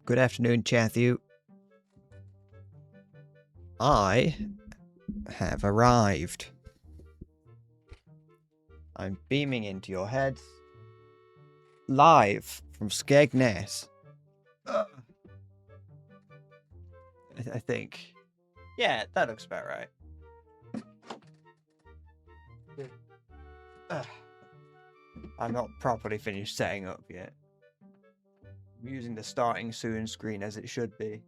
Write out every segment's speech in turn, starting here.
Good afternoon, Chathu. I have arrived. I'm beaming into your heads. Live from Skegness. I think. Yeah, that looks about right. I'm not properly finished setting up yet. I'm using the starting soon screen as it should be.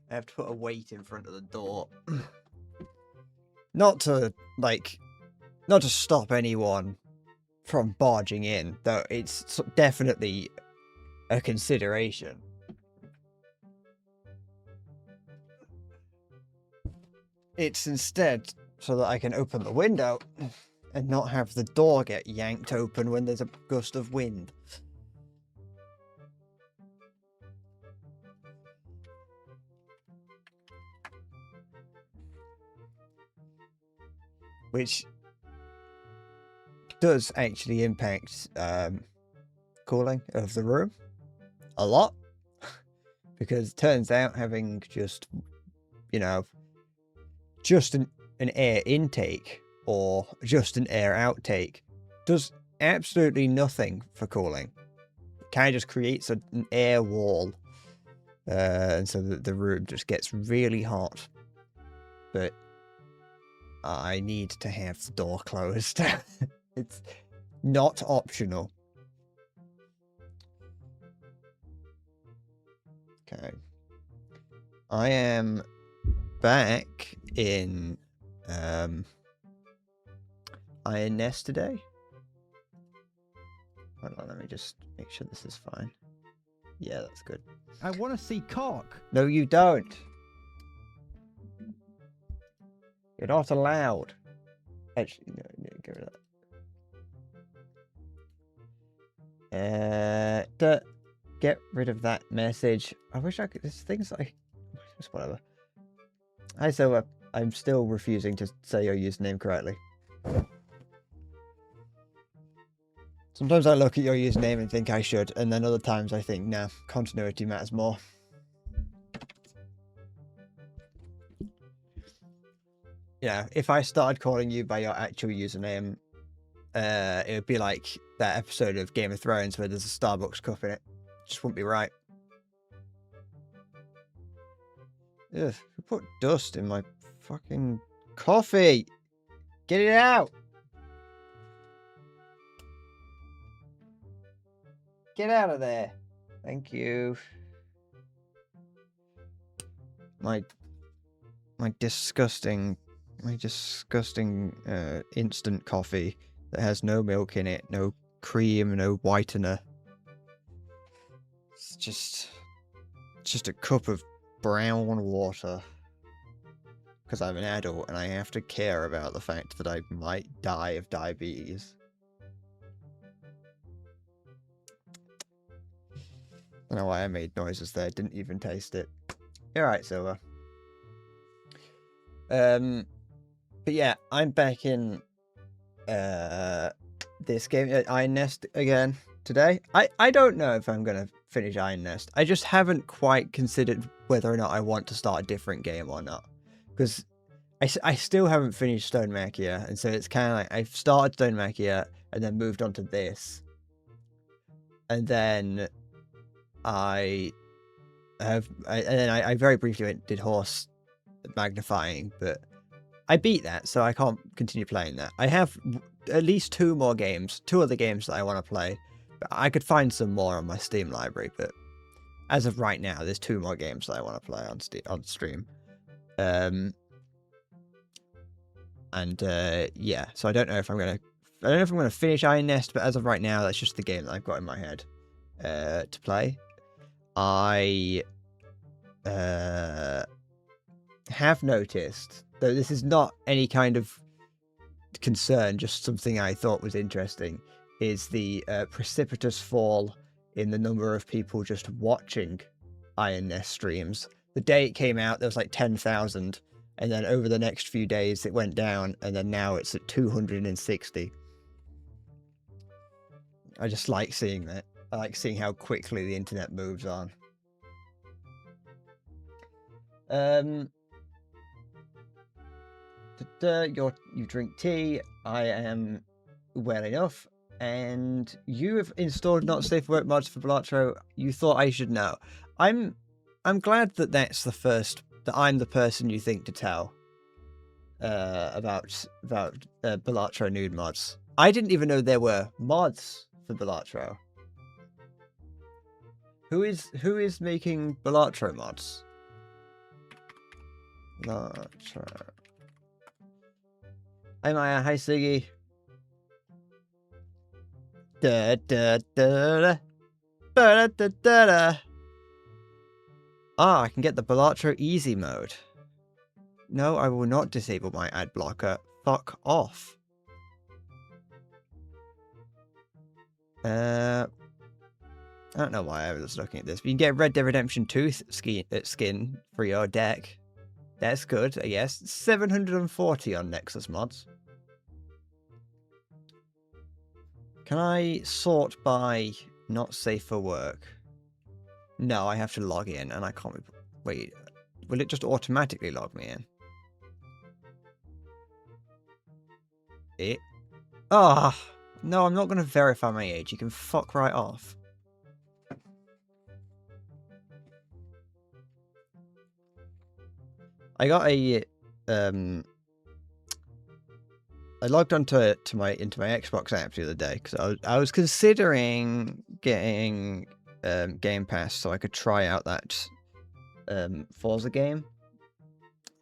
I have to put a weight in front of the door. Not to stop anyone from barging in, though it's definitely a consideration. It's instead so that I can open the window and not have the door get yanked open when there's a gust of wind. Which does actually impact cooling of the room a lot. Because it turns out having just, just an air intake or just an air outtake does absolutely nothing for cooling. It kind of just creates an air wall. And so that the room just gets really hot. But I need to have the door closed. It's not optional. Okay. I am back in Iron Nest today. Hold on, let me just make sure this is fine. Yeah, that's good. I want to see cock. No, you don't. You're not allowed. Actually, no, get rid of that. Get rid of that message. I wish I could. There's things like. Just whatever. Hi, so I'm still refusing to say your username correctly. Sometimes I look at your username and think I should, and then other times I think, nah, continuity matters more. Yeah, if I started calling you by your actual username, it would be like that episode of Game of Thrones where there's a Starbucks cup in it. Just wouldn't be right. Ugh, who put dust in my fucking coffee? Get it out! Get out of there. Thank you. My disgusting instant coffee that has no milk in it, no cream, no whitener. It's just a cup of brown water. Because I'm an adult and I have to care about the fact that I might die of diabetes. I don't know why I made noises there, didn't even taste it. Alright, Silver. But yeah, I'm back in this game, Iron Nest again today. I don't know if I'm gonna finish Iron Nest. I just haven't quite considered whether or not I want to start a different game or not. Because I still haven't finished Stone Machia, and so it's kind of like I've started Stone Machia and then moved on to this. And then I very briefly did Horse Magnifying, but I beat that, so I can't continue playing that. I have at least two other games that I want to play. But I could find some more on my Steam library, but as of right now, there's two more games that I want to play on stream. Yeah, so I don't know if I'm gonna finish Iron Nest, but as of right now, that's just the game that I've got in my head to play. I have noticed, though this is not any kind of concern, just something I thought was interesting, is the precipitous fall in the number of people just watching Iron Nest streams. The day it came out, there was like 10,000, And then over the next few days, it went down, and then now it's at 260. I just like seeing that. I like seeing how quickly the internet moves on. You drink tea. I am well enough. And you have installed not safe for work mods for Balatro. You thought I should know. I'm glad that that's the first, that I'm the person you think to tell about Balatro nude mods. I didn't even know there were mods for Balatro. Who is making Balatro mods? Balatro. Hi Maya, hi Siggy. Da da da da da da da. Ah, I can get the Balatro easy mode. No, I will not disable my ad blocker. Fuck off. I don't know why I was looking at this, but you can get Red Dead Redemption 2 skin for your deck. That's good, I guess. 740 on Nexus Mods. Can I sort by not safe for work? No, I have to log in, and I can't... Wait, will it just automatically log me in? Ah, oh, no, I'm not going to verify my age. You can fuck right off. I got a I logged onto into my Xbox app the other day because I was considering getting Game Pass so I could try out that Forza game.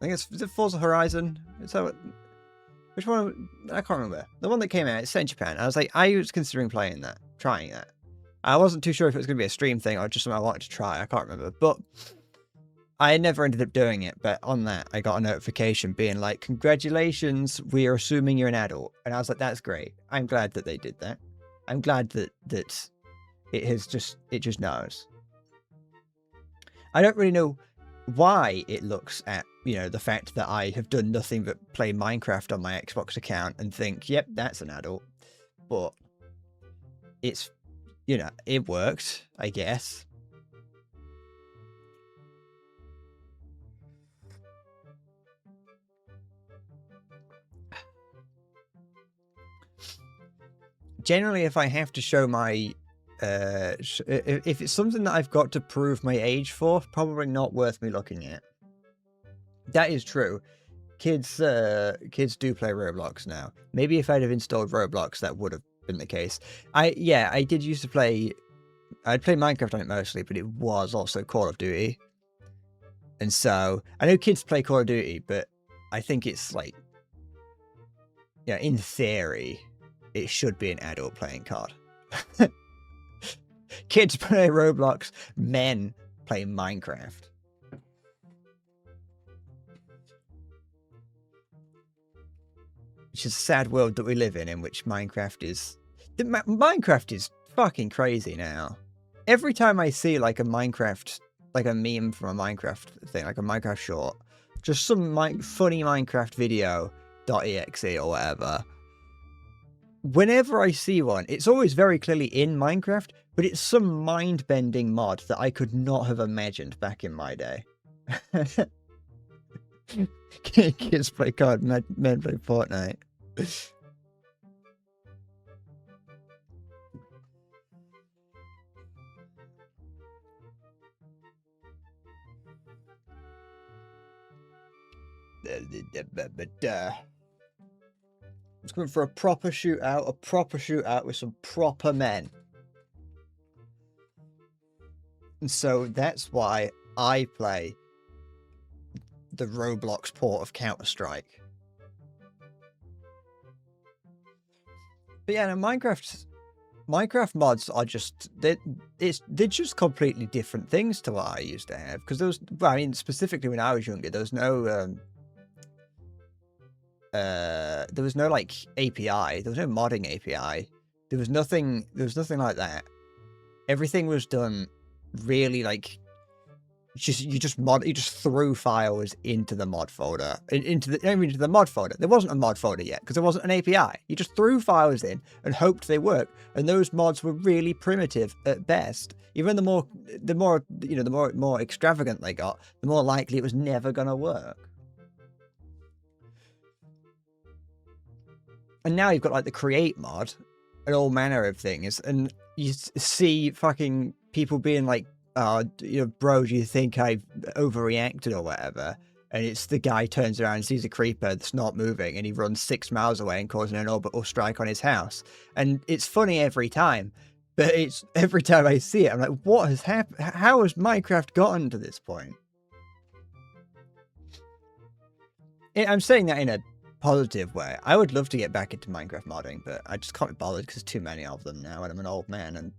I think is it Forza Horizon? Is that what, which one? I can't remember. The one that came out, it's set in Japan. I was considering trying that. I wasn't too sure if it was going to be a stream thing or just something I wanted to try. I can't remember, but I never ended up doing it. But on that, I got a notification being like, "Congratulations, we are assuming you're an adult." And I was like, "That's great. I'm glad that they did that. I'm glad that it just knows." I don't really know why it looks at, you know, the fact that I have done nothing but play Minecraft on my Xbox account and think, "Yep, that's an adult." But it's, you know, it worked, I guess. Generally, if I have to show my, if it's something that I've got to prove my age for, probably not worth me looking at. That is true. Kids do play Roblox now. Maybe if I'd have installed Roblox, that would have been the case. I did used to play. I'd play Minecraft on it mostly, but it was also Call of Duty. And so I know kids play Call of Duty, but I think it's like, yeah, in theory, it should be an adult playing COD. Kids play Roblox, men play Minecraft. Which is a sad world that we live in which Minecraft is... Minecraft is fucking crazy now. Every time I see like a Minecraft, like a meme from a Minecraft thing, like a Minecraft short, just some funny Minecraft video.exe or whatever, whenever I see one, it's always very clearly in Minecraft, but it's some mind-bending mod that I could not have imagined back in my day. Kids play COD, men play Fortnite. I was going for a proper shootout with some proper men. And so that's why I play the Roblox port of Counter-Strike. But yeah, no, Minecraft mods are just, they're just completely different things to what I used to have. Because there was, well, I mean, specifically when I was younger, there was no like API. There was no modding API. There was nothing like that. Everything was done really like you just threw files into the mod folder, into the mod folder. There wasn't a mod folder yet because there wasn't an API. You just threw files in and hoped they worked, and those mods were really primitive at best. Even the more extravagant they got, the more likely it was never gonna work. And now you've got like the create mod and all manner of things, and you see fucking people being like, bro, do you think I've overreacted or whatever? And it's the guy turns around and sees a creeper that's not moving, and he runs 6 miles away and causes an orbital strike on his house. And it's funny every time, but it's every time I see it, I'm like, what has happened? How has Minecraft gotten to this point? I'm saying that in a positive way. I would love to get back into Minecraft modding, but I just can't be bothered because there's too many of them now, and I'm an old man, and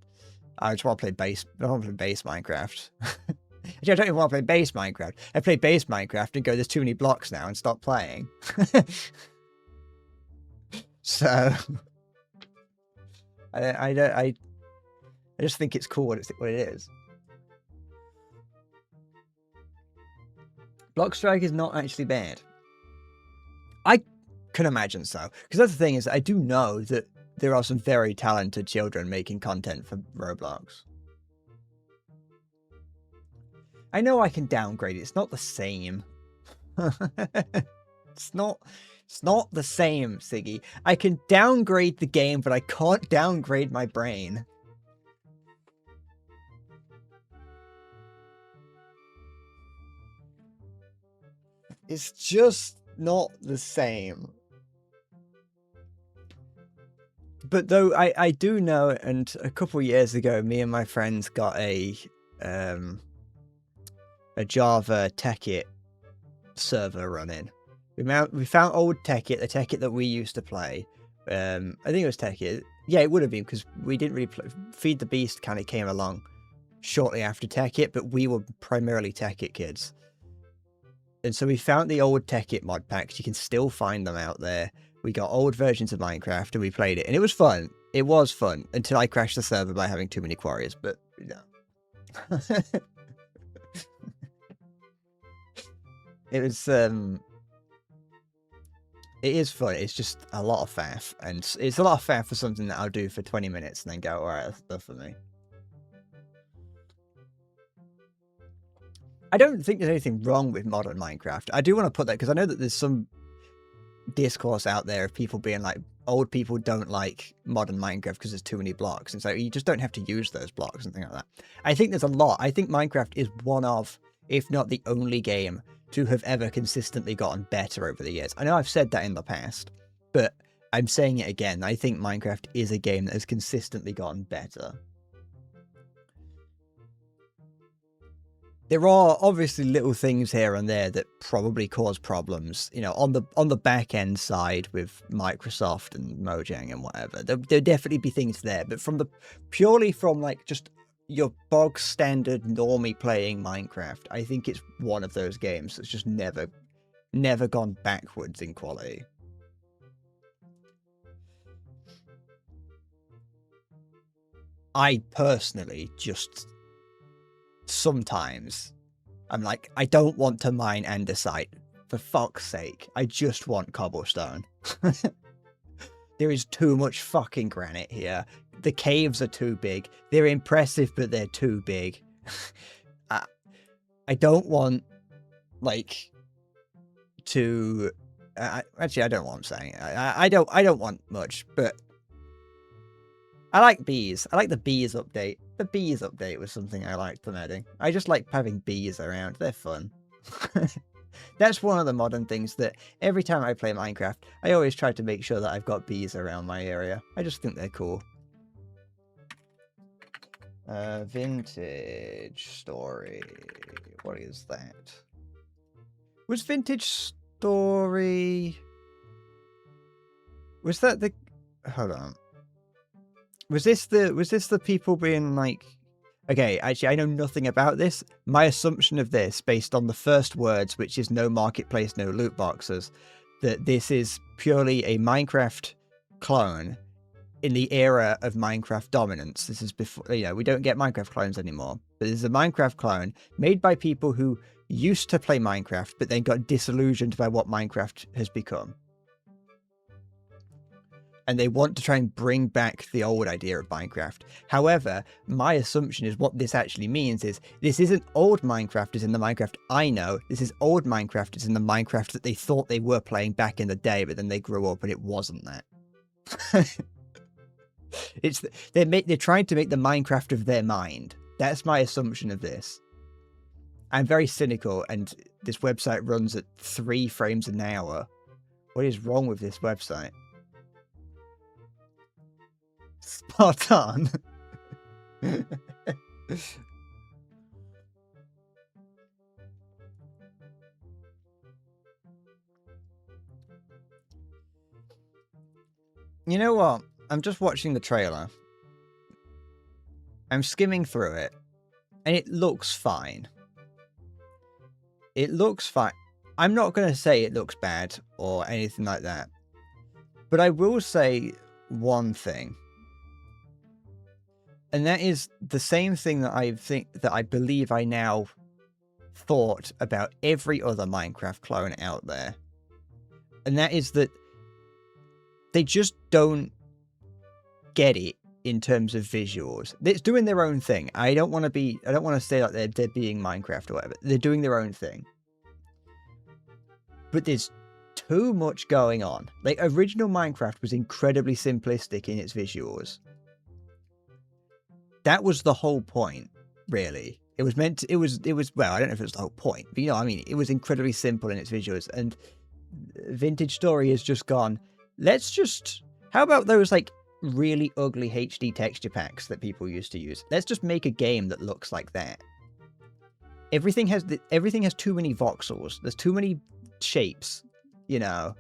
I just want to play base. I want to play base Minecraft. Actually, I don't even want to play base Minecraft. I play base Minecraft and go, there's too many blocks now, and stop playing. So I just think it's cool what it is. Block strike is not actually bad. I can imagine so, because that's the thing is I do know that there are some very talented children making content for Roblox. I know I can downgrade it. It's not the same. It's not the same, Siggy. I can downgrade the game, but I can't downgrade my brain. It's just not the same. But though I do know, and a couple of years ago, me and my friends got a Java Tekkit server running. We found old Tekkit, the Tekkit that we used to play. I think it was Tekkit. Yeah, it would have been, because we didn't really play. Feed the Beast kind of came along shortly after Tekkit, but we were primarily Tekkit kids. And so we found the old Tekkit mod packs. You can still find them out there. We got old versions of Minecraft and we played it, and it was fun. It was fun until I crashed the server by having too many quarries, but no. It was, it is fun. It's just a lot of faff, and it's a lot of faff for something that I'll do for 20 minutes and then go, alright, that's enough for me. I don't think there's anything wrong with modern Minecraft. I do want to put that, because I know that there's some discourse out there of people being like, old people don't like modern Minecraft because there's too many blocks, and so you just don't have to use those blocks and things like that. I think there's a lot. I think Minecraft is one of, if not the only game to have ever consistently gotten better over the years. I know I've said that in the past, but I'm saying it again. I think Minecraft is a game that has consistently gotten better. There are obviously little things here and there that probably cause problems, you know, on the back end side with Microsoft and Mojang and whatever. There'll definitely be things there, but purely from like just your bog standard normie playing Minecraft, I think it's one of those games that's just never gone backwards in quality. I personally just sometimes I'm like, I don't want to mine andesite, for fuck's sake. I just want cobblestone. There is too much fucking granite here. The caves are too big. They're impressive, but they're too big. I don't want, like, to... actually, I don't know what I'm saying. I don't want much, but I like bees. I like the bees update. The bees update was something I liked from adding. I just like having bees around. They're fun. That's one of the modern things that every time I play Minecraft, I always try to make sure that I've got bees around my area. I just think they're cool. Vintage Story. What is that? Was Vintage Story... Was that the... Hold on. Was this the people being like... Okay, actually, I know nothing about this. My assumption of this, based on the first words, which is no marketplace, no loot boxes, that this is purely a Minecraft clone in the era of Minecraft dominance. This is before, you know, we don't get Minecraft clones anymore. but there's a Minecraft clone made by people who used to play Minecraft, but then got disillusioned by what Minecraft has become. And they want to try and bring back the old idea of Minecraft. However, my assumption is what this actually means is this isn't old Minecraft as in the Minecraft I know. This is old Minecraft as in the Minecraft that they thought they were playing back in the day, but then they grew up and it wasn't that. They're trying to make the Minecraft of their mind. That's my assumption of this. I'm very cynical, and this website runs at 3 frames an hour. What is wrong with this website? Spot on. You know what? I'm just watching the trailer. I'm skimming through it, and it looks fine. It looks fine. I'm not going to say it looks bad or anything like that. But I will say one thing. And that is the same thing that I believe I now thought about every other Minecraft clone out there. And that is that they just don't get it in terms of visuals. It's doing their own thing. I don't want to say like they're being Minecraft or whatever. They're doing their own thing. But there's too much going on. Like, original Minecraft was incredibly simplistic in its visuals. That was the whole point, really. It was meant to, it was, well, I don't know if it was the whole point, but you know, I mean, it was incredibly simple in its visuals, and Vintage Story has just gone, how about those, like, really ugly HD texture packs that people used to use? Let's just make a game that looks like that. Everything has too many voxels. There's too many shapes, you know.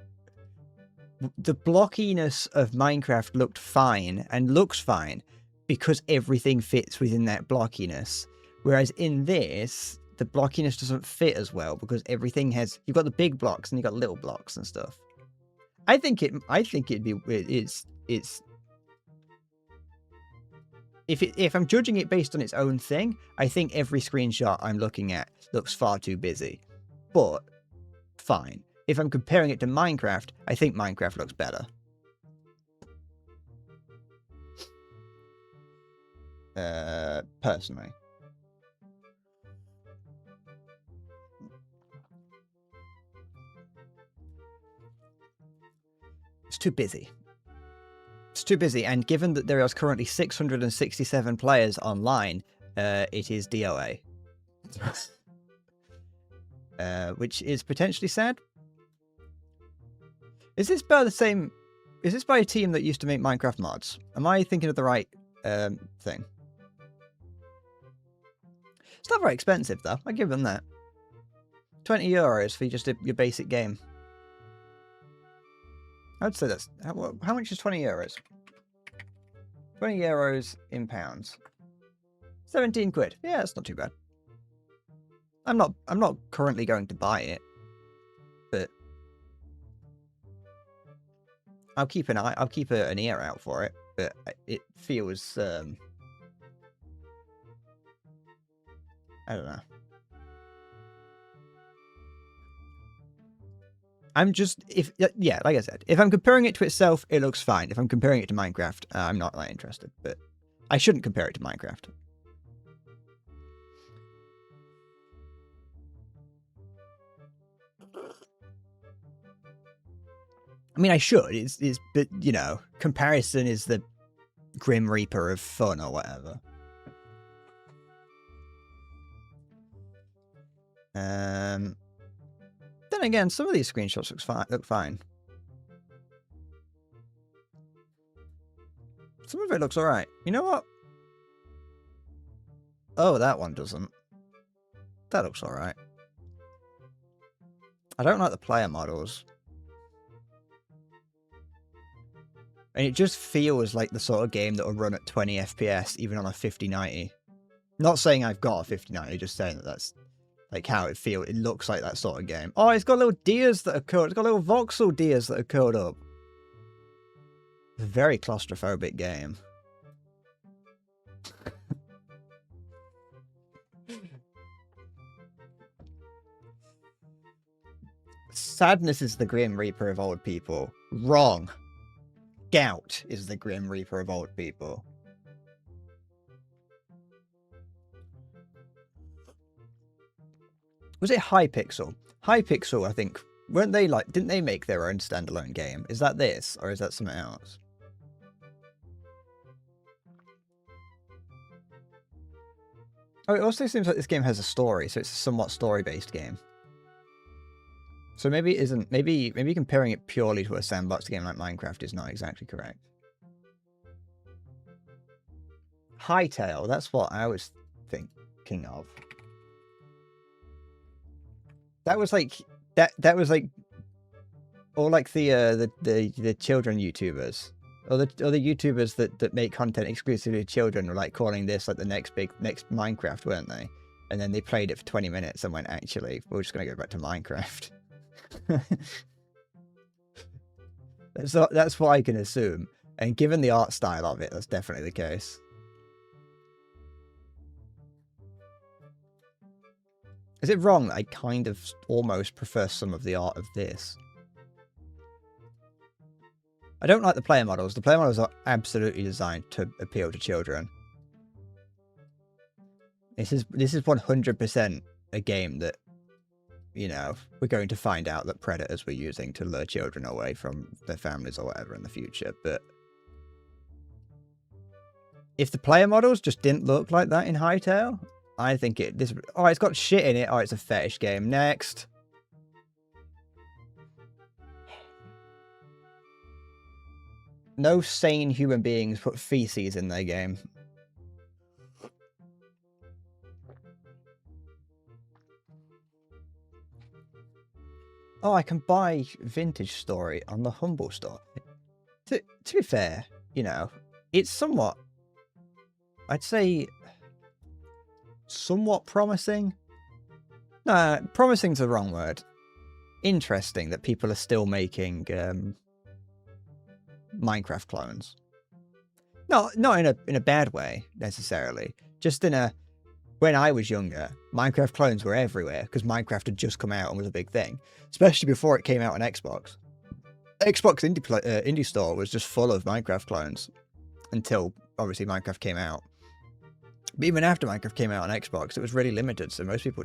The blockiness of Minecraft looked fine and looks fine because everything fits within that blockiness. Whereas in this, the blockiness doesn't fit as well because everything has, you've got the big blocks and you've got little blocks and stuff. I think if I'm judging it based on its own thing, I think every screenshot I'm looking at looks far too busy. But fine. If I'm comparing it to Minecraft, I think Minecraft looks better. Personally. It's too busy. It's too busy, and given that there is currently 667 players online, it is DOA. Which is potentially sad. Is this by a team that used to make Minecraft mods? Am I thinking of the right thing? It's not very expensive though, I give them that. €20 for just your basic game. I'd say that's how much is €20? €20 in pounds. 17 quid. Yeah, that's not too bad. I'm not currently going to buy it, but I'll keep an ear out for it. But it feels I don't know. Like I said, if I'm comparing it to itself, it looks fine. If I'm comparing it to Minecraft, I'm not that interested. But I shouldn't compare it to Minecraft. I mean, I should. But you know, comparison is the Grim Reaper of fun or whatever. Then again, some of these screenshots look fine. Some of it looks alright. You know what? Oh, that one doesn't. That looks alright. I don't like the player models. And it just feels like the sort of game that will run at 20 FPS, even on a 5090. Not saying I've got a 5090, just saying that that's like how it feels. It looks like that sort of game. Oh, it's got little deers that are curled. It's got little voxel deers that are curled up. A very claustrophobic game. Sadness is the Grim Reaper of old people. Wrong. Gout is the Grim Reaper of old people. Was it Hypixel? Hypixel, I think, weren't they like, didn't they make their own standalone game? Is that this, or is that something else? Oh, it also seems like this game has a story, so it's a somewhat story-based game. So maybe it isn't, maybe comparing it purely to a sandbox game like Minecraft is not exactly correct. Hytale, that's what I was thinking of. That was like that was like, or like the children YouTubers, or the YouTubers that make content exclusively to children were like calling this like the next Minecraft, weren't they? And then they played it for 20 minutes and went, actually, we're just gonna go back to Minecraft. That's what I can assume, and given the art style of it, that's definitely the case. Is it wrong that I kind of almost prefer some of the art of this? I don't like the player models. The player models are absolutely designed to appeal to children. This is 100% a game that, you know, we're going to find out that predators were using to lure children away from their families or whatever in the future. But if the player models just didn't look like that in Hytale, I think it's got shit in it. Oh, it's a fetish game. Next. No sane human beings put feces in their game. Oh, I can buy Vintage Story on the Humble Store. To be fair, you know, it's somewhat, I'd say, somewhat promising. Nah, promising's the wrong word. Interesting that people are still making Minecraft clones. Not in a bad way necessarily. Just in a, when I was younger, Minecraft clones were everywhere because Minecraft had just come out and was a big thing, especially before it came out on Xbox. Xbox Indie Store was just full of Minecraft clones until obviously Minecraft came out. But even after Minecraft came out on Xbox, it was really limited, so most people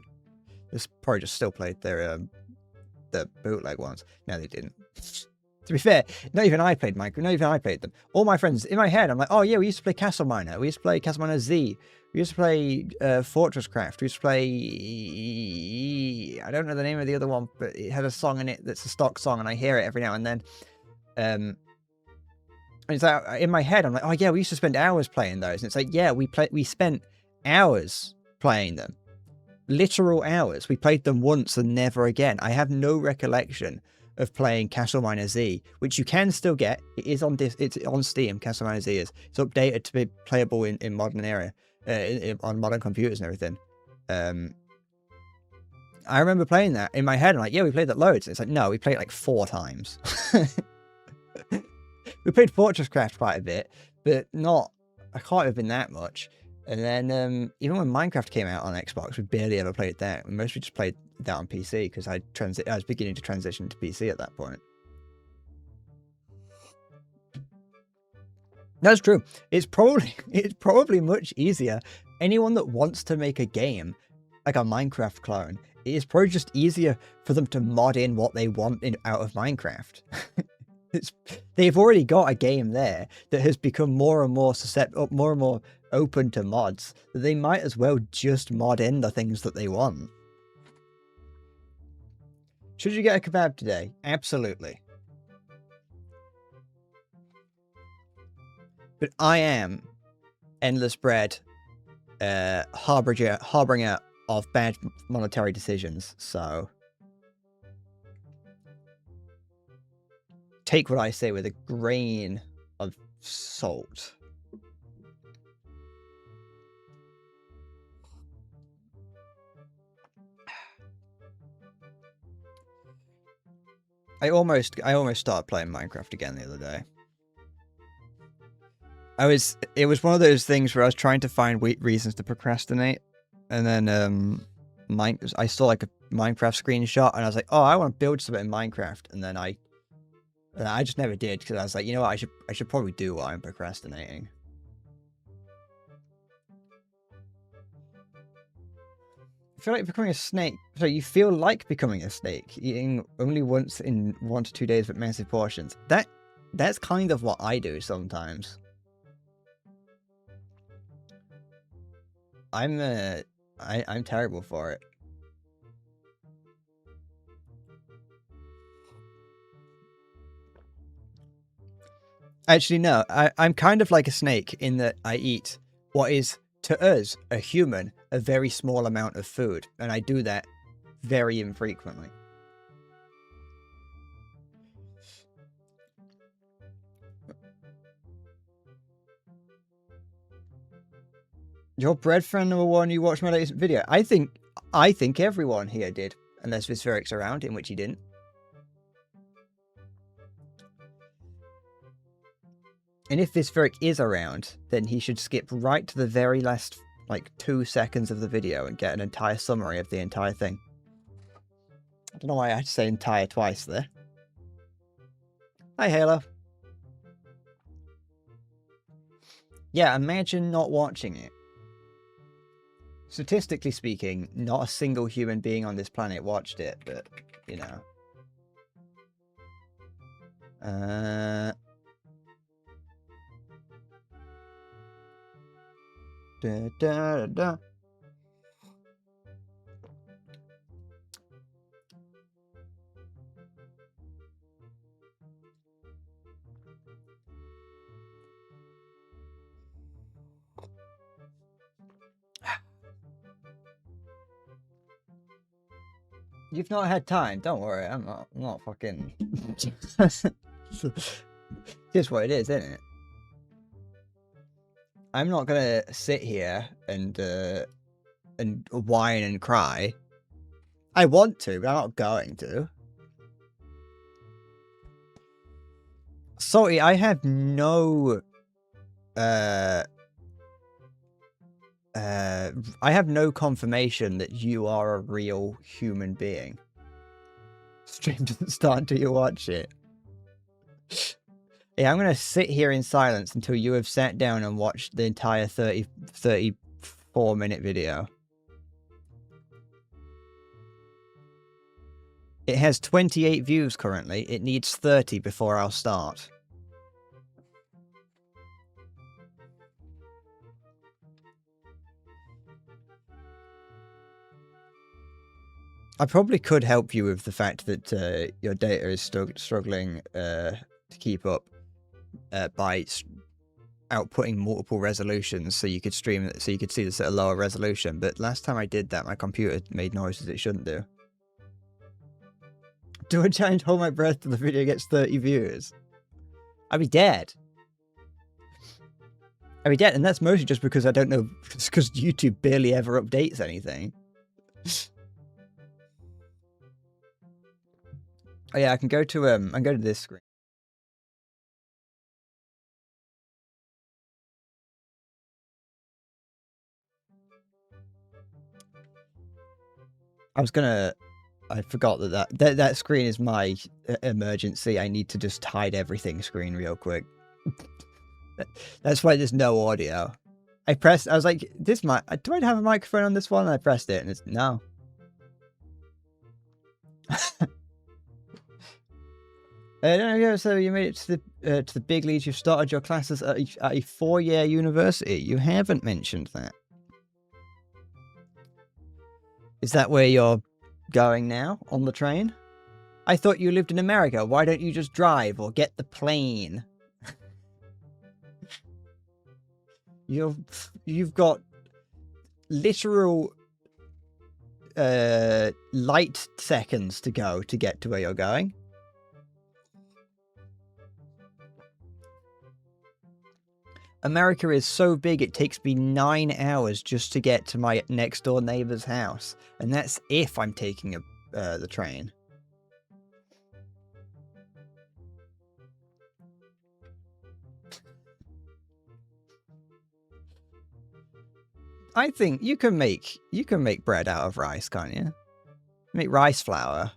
probably just still played their the bootleg ones. No, they didn't. To be fair, not even I played Minecraft. Not even I played them. All my friends, in my head, I'm like, oh yeah, we used to play Castle Miner. We used to play Castle Miner Z. We used to play Fortress Craft. We used to play... I don't know the name of the other one, but it had a song in it that's a stock song, and I hear it every now and then. And it's like, in my head, I'm like, oh yeah, we used to spend hours playing those. And it's like, yeah, we spent hours playing them. Literal hours. We played them once and never again. I have no recollection of playing Castle Miner Z, which you can still get. It is on it's on Steam. Castle Miner Z is. It's updated to be playable in modern era, on modern computers and everything. I remember playing that in my head. I'm like, yeah, we played that loads. And it's like, no, we played it like 4 times. We played Fortress Craft quite a bit, but not. I can't have been that much. And then even when Minecraft came out on Xbox, we barely ever played that. We mostly just played that on PC because I was beginning to transition to PC at that point. That's true. It's probably much easier. Anyone that wants to make a game like a Minecraft clone, it is probably just easier for them to mod in what they want out of Minecraft. They've already got a game there that has become more and more more and more open to mods, that they might as well just mod in the things that they want. Should you get a kebab today? Absolutely. But I am Endless Bread, harbinger of bad monetary decisions, so take what I say with a grain of salt. I almost started playing Minecraft again the other day. It was one of those things where I was trying to find reasons to procrastinate, and then I saw like a Minecraft screenshot, and I was like, oh, I want to build something in Minecraft, and then I just never did because I was like, you know what, I should probably do what I'm procrastinating. I feel like becoming a snake. So you feel like becoming a snake, eating only once in 1 to 2 days, but massive portions. That's kind of what I do sometimes. I'm terrible for it. Actually, no. I'm kind of like a snake in that I eat what is, to us, a human, a very small amount of food. And I do that very infrequently. Your bread friend #1, you watched my latest video. I think everyone here did, unless Visferic's around, in which he didn't. And if Visferic is around, then he should skip right to the very last, like, 2 seconds of the video and get an entire summary of the entire thing. I don't know why I had to say entire twice there. Hi, Halo. Yeah, imagine not watching it. Statistically speaking, not a single human being on this planet watched it, but, you know. Da, da, da. You've not had time. Don't worry. I'm not fucking. Just what it is, isn't it? I'm not gonna sit here and whine and cry. I want to, but I'm not going to. Sorry, I have no. I have no confirmation that you are a real human being. Stream doesn't start until you watch it. Yeah, I'm going to sit here in silence until you have sat down and watched the entire 34-minute video. It has 28 views currently. It needs 30 before I'll start. I probably could help you with the fact that your data is struggling to keep up by outputting multiple resolutions, so you could stream it, so you could see this at a lower resolution. But last time I did that, my computer made noises it shouldn't do. Do a challenge, hold my breath till the video gets 30 views. I'd be dead. I'd be dead, and that's mostly just because I don't know, because YouTube barely ever updates anything. Oh yeah, I can go to I can go to this screen. I forgot that screen is my emergency. I need to just hide everything screen real quick. That's why there's no audio. I was like, do I have a microphone on this one? And I pressed it, and it's no. So you made it to the big leagues. You've started your classes at a 4-year university. You haven't mentioned that. Is that where you're going now, on the train? I thought you lived in America. Why don't you just drive or get the plane? You've got literal light seconds to go to get to where you're going. America is so big it takes me 9 hours just to get to my next door neighbor's house, and that's if I'm taking the train. I think you can make bread out of rice, can't you? Make rice flour,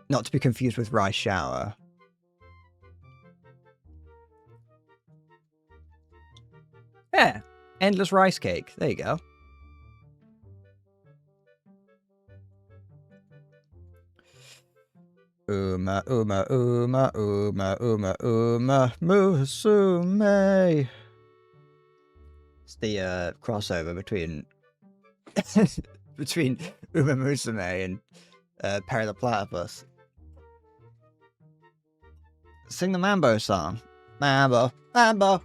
not to be confused with rice shower. Yeah, endless rice cake. There you go. Uma, uma, uma, uma, uma, uma, musume. It's the crossover between between Uma Musume and Perry the Platypus. Sing the Mambo song. Mambo, Mambo.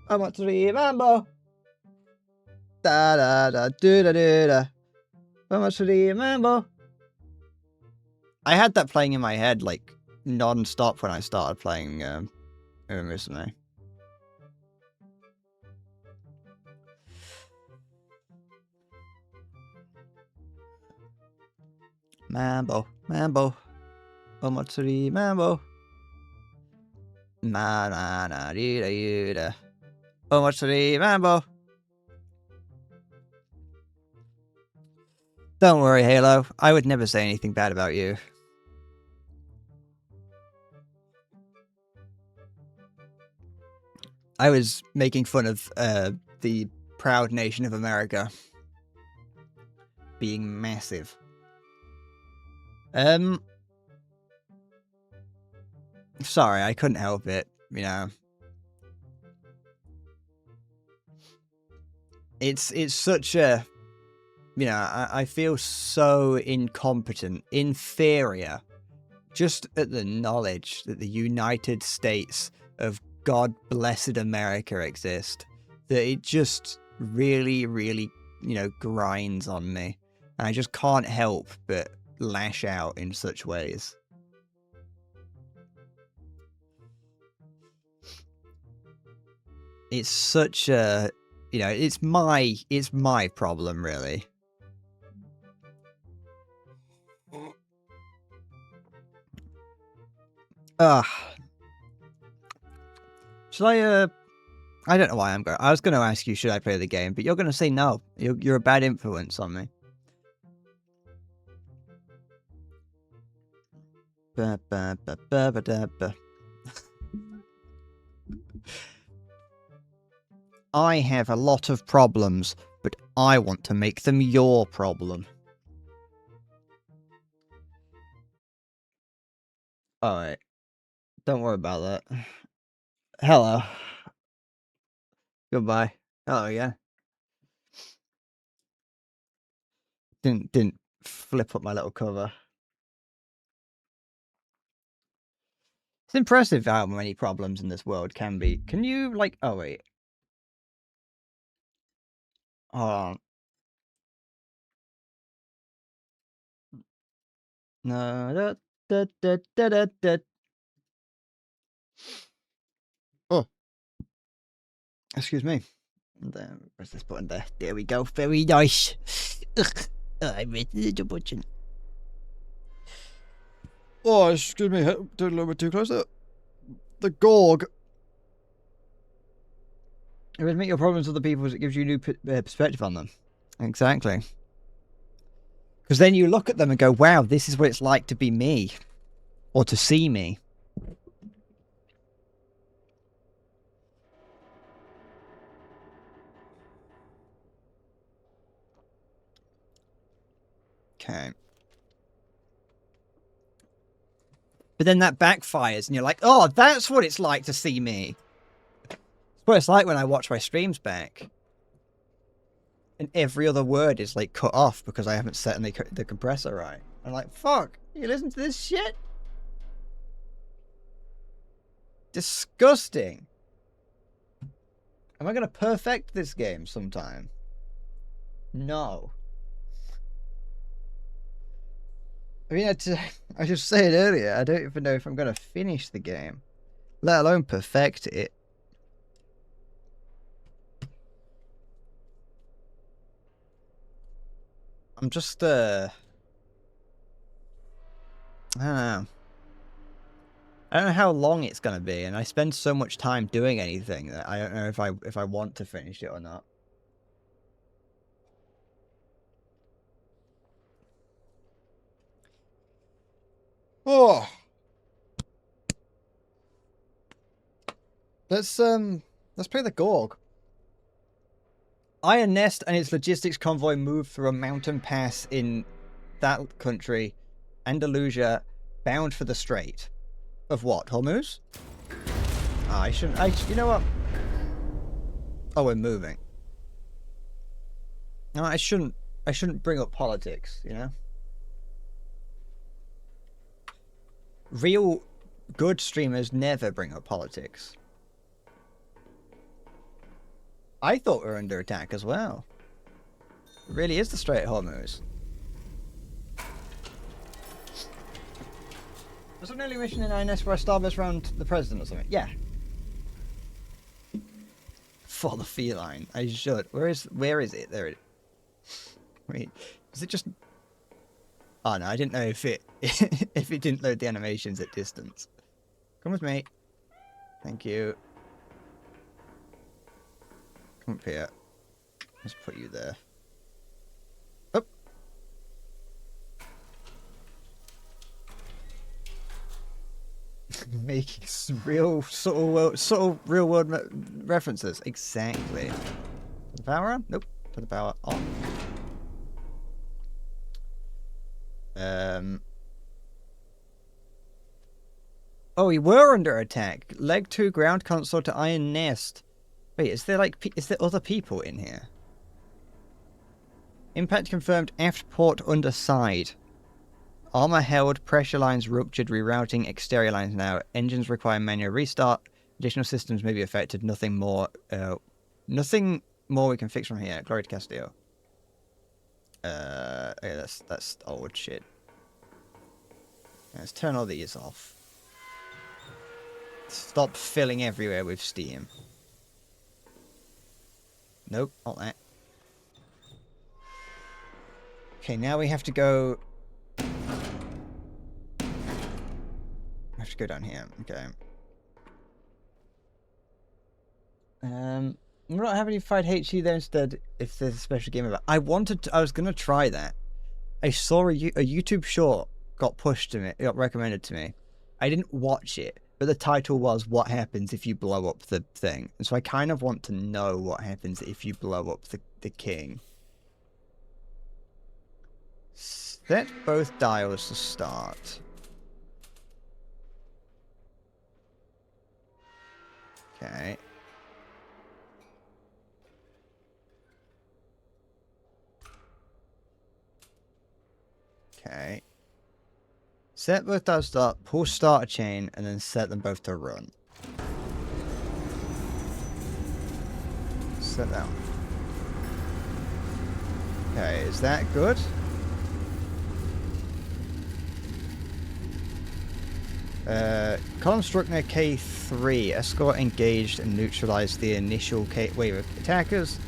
I want to read Mambo. Da da da do da do da. I want to read Mambo. I had that playing in my head like non-stop when I started playing Uma Musume. Mambo, Mambo, Omatsuri Mambo. Na na na dee da dee da. Omatsuri Mambo. Don't worry, Halo. I would never say anything bad about you. I was making fun of the proud nation of America being massive. Sorry, I couldn't help it, you know. It's such a, you know, I feel so incompetent, inferior, just at the knowledge that the United States of God blessed America exist, that it just really, really, you know, grinds on me. And I just can't help but lash out in such ways. It's such a, you know, it's my problem, really. Should I don't know why I'm going. I was going to ask you, should I play the game? But you're going to say no. You're a bad influence on me. Ba, ba, ba, ba, ba, da, ba. I have a lot of problems, but I want to make them your problem. Alright. Don't worry about that. Hello. Goodbye. Hello again. Didn't flip up my little cover. It's impressive how many problems in this world can be. Can you, like... Oh, wait. Hold on. No, da. Oh. Excuse me. There, where's this button there? There we go. Very nice. Ugh. Oh, I missed the button. Oh, excuse me. Did a little bit too close there. The Gorg. If it admit your problems with other people, it gives you a new perspective on them. Exactly. Because then you look at them and go, wow, this is what it's like to be me. Or to see me. Okay. But then that backfires and you're like, oh, that's what it's like to see me. It's what it's like when I watch my streams back. And every other word is like cut off because I haven't set the compressor right. I'm like, fuck, you listen to this shit? Disgusting. Am I going to perfect this game sometime? No. I mean, I just said earlier, I don't even know if I'm going to finish the game, let alone perfect it. I'm just, I don't know. I don't know how long it's going to be, and I spend so much time doing anything that I don't know if I want to finish it or not. Oh. Let's play the Gorg. Iron Nest and its logistics convoy moved through a mountain pass in that country, Andalusia, bound for the Strait. Of what? Hormuz? Oh, you know what? Oh, we're moving. No, I shouldn't bring up politics, you know? Real good streamers never bring up politics. I thought we were under attack as well. It really is the Strait of Hormuz. Was there an early mission in INS where I starburst around the president or something? Yeah. For the feline. I should. Where is it? There it is. Wait. Is it just... Oh no, I didn't know if it if it didn't load the animations at distance. Come with me. Thank you. Come up here. Let's put you there. Up. Making some real subtle real world references. Exactly. Put the power on? Nope. Put the power on. Oh, we were under attack. Leg 2 ground console to Iron Nest. Wait, is there other people in here? Impact confirmed aft port underside. Armor held, pressure lines ruptured, rerouting exterior lines now. Engines require manual restart. Additional systems may be affected. Nothing more we can fix from here. Glory to Castillo. Okay, that's old shit. Let's turn all these off. Stop filling everywhere with steam. Nope, not that. Okay, now we have to go... We have to go down here. Okay. We don't have any fight HE there instead if there's a special game about. I was gonna try that. I saw a YouTube short got recommended to me. I didn't watch it, but the title was "What happens if you blow up the thing?" And so I kind of want to know what happens if you blow up the king. Set both dials to start. Okay. Okay. Set both dials to start, pull start a chain, and then set them both to run. Set that one. Okay, is that good? Column struck near K3. Escort engaged and neutralized the initial wave of attackers.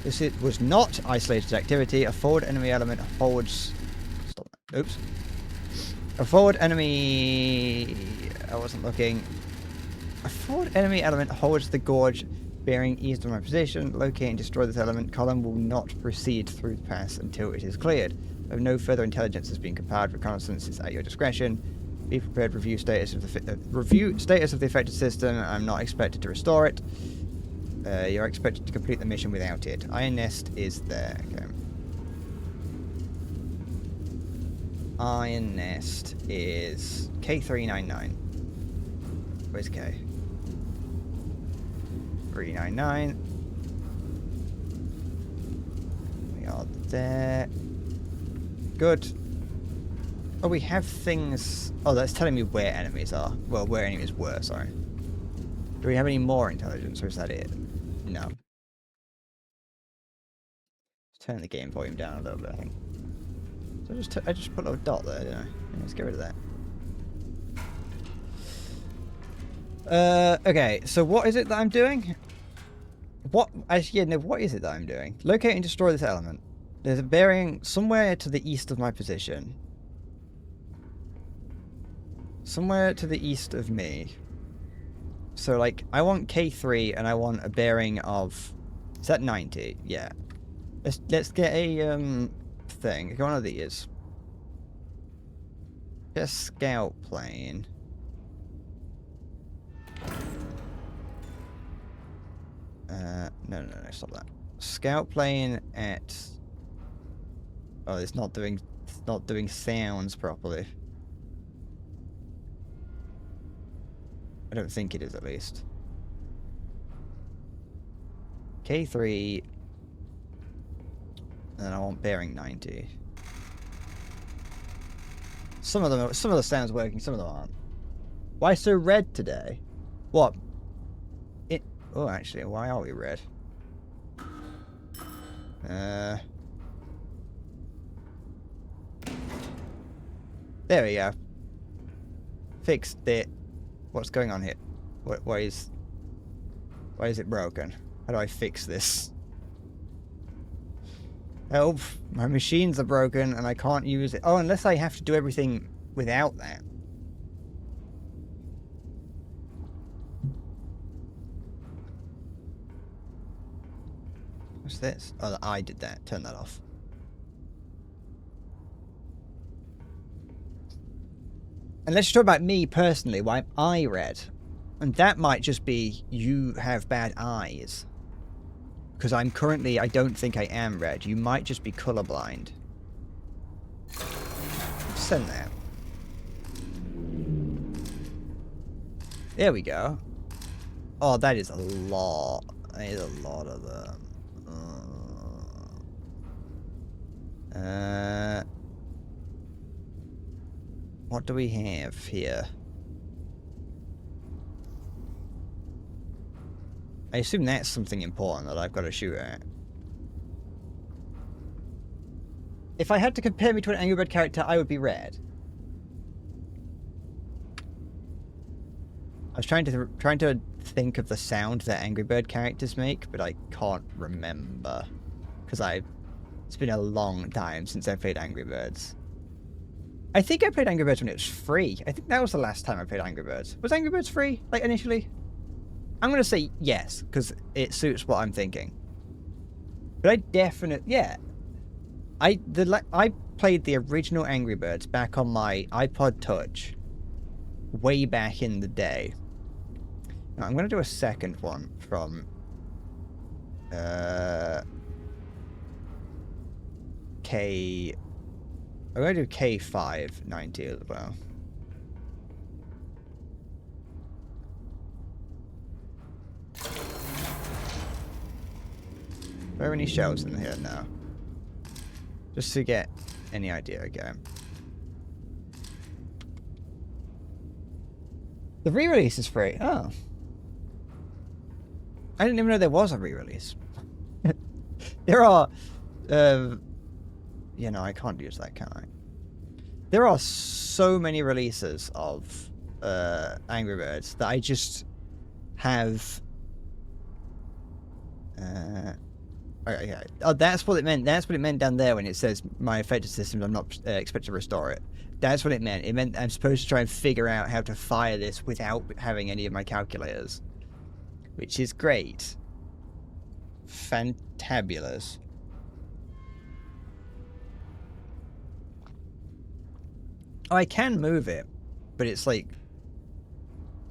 This was not isolated activity. A forward enemy element holds... Stop that. Oops. A forward enemy... I wasn't looking. A forward enemy element holds the gorge bearing east of my position. Locate and destroy this element. Column will not proceed through the pass until it is cleared. If no further intelligence has been compiled, reconnaissance is at your discretion. Be prepared. Review status of the affected system. I'm not expected to restore it. You're expected to complete the mission without it. Iron Nest is there. Okay. Iron Nest is K399. Where's K? 399. We are there. Good. Oh, we have things... Oh, that's telling me where enemies are. Well, where enemies were, sorry. Do we have any more intelligence, or is that it? No. Let's turn the game volume down a little bit, I think. So I just put a little dot there, didn't I? Yeah, let's get rid of that. Okay, so what is it that I'm doing? What is it that I'm doing? Locate and destroy this element. There's a bearing somewhere to the east of my position. Somewhere to the east of me. So, like, I want K3 and I want a bearing of... Is that 90? Yeah. Let's get a, thing. Get one of these. Get a scout plane. No, stop that. Scout plane at... Oh, it's not doing sounds properly. I don't think it is, at least. K3. And then I want bearing 90. Some of the sounds working, some of them aren't. Why so red today? What? Oh, actually, why are we red? There we go. Fixed it. What's going on here? Why is it broken? How do I fix this? Help! My machines are broken and I can't use it. Oh, unless I have to do everything without that. What's this? Oh, I did that. Turn that off. Unless you're talking about me personally, why am I red? And that might just be you have bad eyes. Because I'm currently, I don't think I am red. You might just be colorblind. Send that. There we go. Oh, that is a lot. That is a lot of them. What do we have here? I assume that's something important that I've got to shoot at. If I had to compare me to an Angry Bird character, I would be red. I was trying to think of the sound that Angry Bird characters make, but I can't remember. Because it's been a long time since I played Angry Birds. I think I played Angry Birds when it was free. I think that was the last time I played Angry Birds. Was Angry Birds free, like, initially? I'm going to say yes, because it suits what I'm thinking. But I definitely... Yeah. I played the original Angry Birds back on my iPod Touch. Way back in the day. Now, I'm going to do a second one from... I'm going to do K590 as well. Are there any shells in here now? Just to get any idea again. The re-release is free. Oh. I didn't even know there was a re-release. There are... Yeah, no, I can't use that, can I? There are so many releases of Angry Birds that I just have... Okay. Oh, that's what it meant. That's what it meant down there when it says my affected systems, I'm not expected to restore it. That's what it meant. It meant I'm supposed to try and figure out how to fire this without having any of my calculators. Which is great. Fantabulous. Oh, I can move it, but it's like...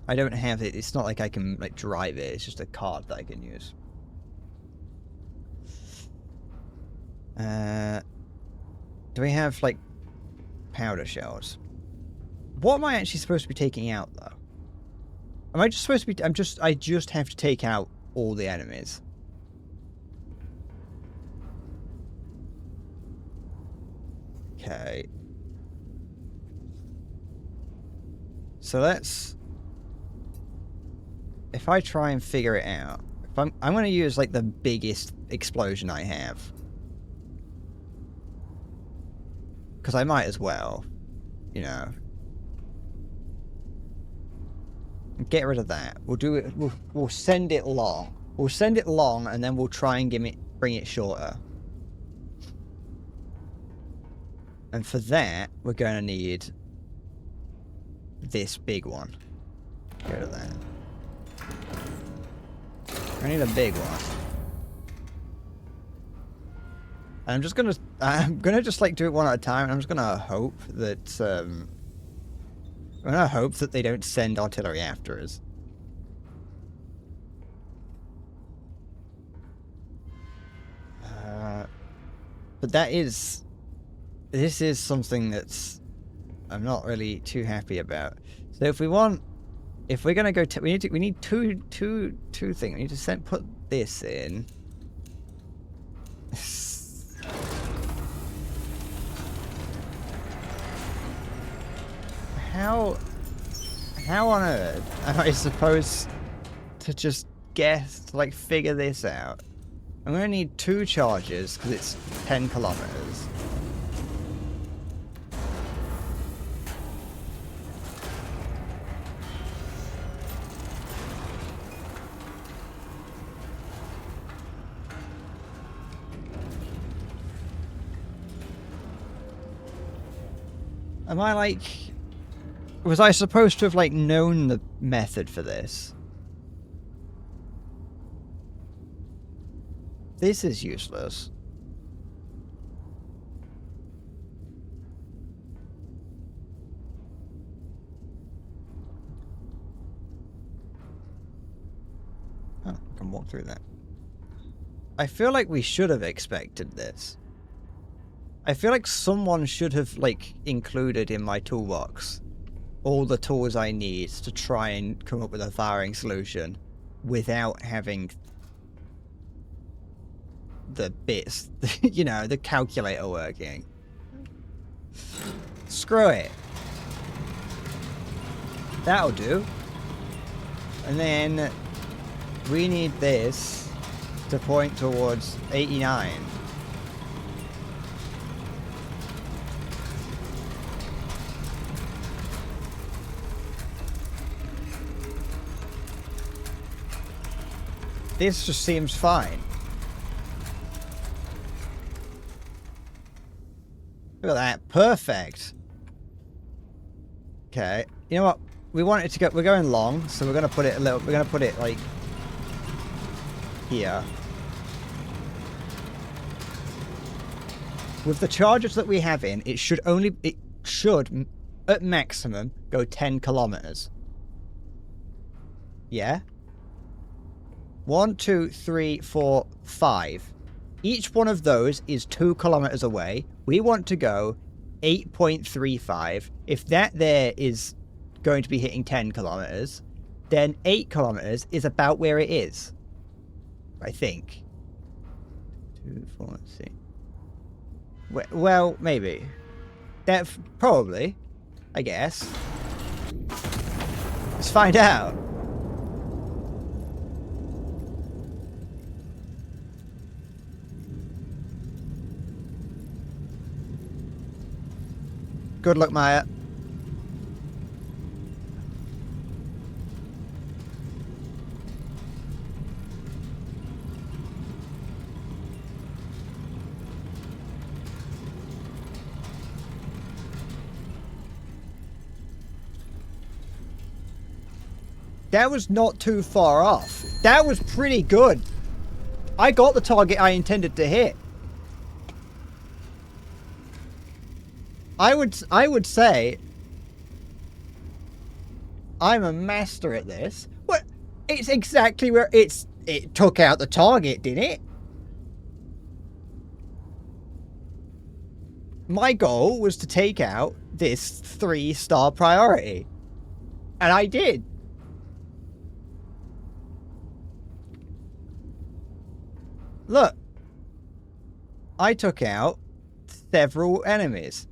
I don't have it. It's not like I can like drive it. It's just a card that I can use. Do we have, like, powder shells? What am I actually supposed to be taking out, though? Am I just supposed to be... I just have to take out all the enemies. Okay. So let's... If I try and figure it out... I'm going to use, like, the biggest explosion I have. Because I might as well, you know. Get rid of that. We'll do it. We'll send it long. We'll send it long, and then we'll try and bring it shorter. And for that, we're going to need this big one. Get rid of that. I need a big one. I'm gonna just like do it one at a time, and I'm just gonna hope that I'm gonna hope that they don't send artillery after us. But this is something that's I'm not really too happy about. So if we're gonna go, we need two things. We need to put this in. How on earth am I supposed to just figure this out? I'm gonna need 2 charges because it's 10 kilometers. Am I like... Was I supposed to have like known the method for this? This is useless. Oh, I can walk through that. I feel like we should have expected this. I feel like someone should have like included in my toolbox all the tools I need to try and come up with a firing solution without having the bits, you know, the calculator working. Screw it. That'll do. And then we need this to point towards 89. This just seems fine. Look at that. Perfect. Okay. You know what? We want it to go... We're going long, so we're going to put it a little... We're going to put it, like... here. With the charges that we have in, it should only... It should, at maximum, go 10 kilometers. Yeah? 1, 2, 3, 4, 5. Each one of those is 2 kilometers away. We want to go 8.35. If that there is going to be hitting 10 kilometers, then 8 kilometers is about where it is. I think. 2, 4, 6. Well, maybe. That probably. I guess. Let's find out. Good luck, Maya. That was not too far off. That was pretty good. I got the target I intended to hit. I would say I'm a master at this. What? It's exactly where it took out the target, didn't it? My goal was to take out this 3-star priority. And I did. Look. I took out several enemies.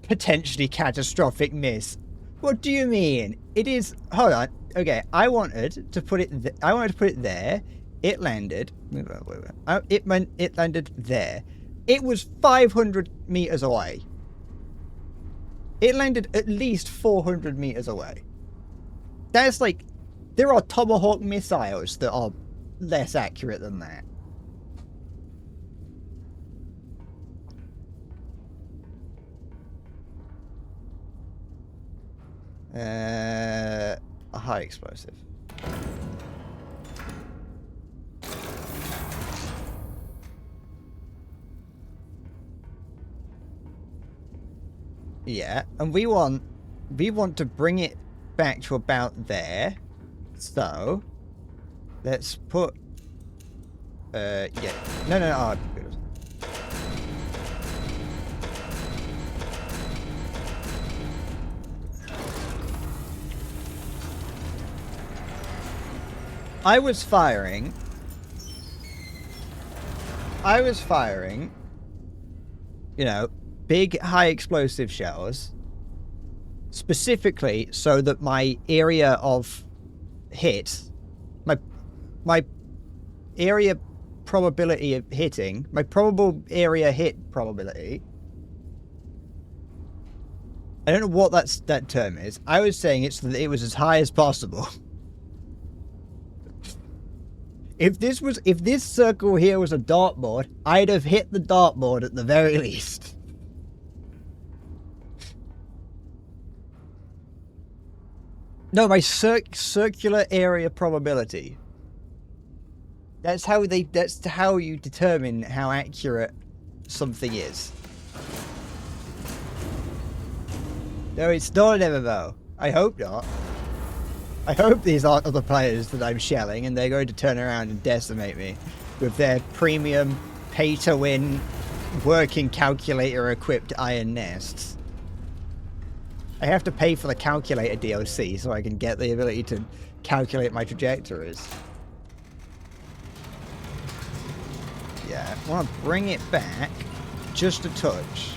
Potentially catastrophic miss. What do you mean? It is... Hold on. Okay, I wanted to put it... I wanted to put it there. It landed... It landed there. It was 500 meters away. It landed at least 400 meters away. That's like... There are Tomahawk missiles that are less accurate than that. A high explosive. Yeah, and we want to bring it back to about there. So let's put yeah. No, oh, goodness. I was firing, you know, big high explosive shells, specifically so that my area of hit, my area probability of hitting, my probable area hit probability, I don't know what that term is. I was saying it's that it was as high as possible. If this circle here was a dartboard, I'd have hit the dartboard at the very least. No, my circular area probability. That's how you determine how accurate something is. No, it's not an MMO. I hope not. I hope these aren't other players that I'm shelling and they're going to turn around and decimate me with their premium, pay-to-win, working calculator-equipped iron nests. I have to pay for the calculator DLC so I can get the ability to calculate my trajectories. Yeah, I want to bring it back just a touch.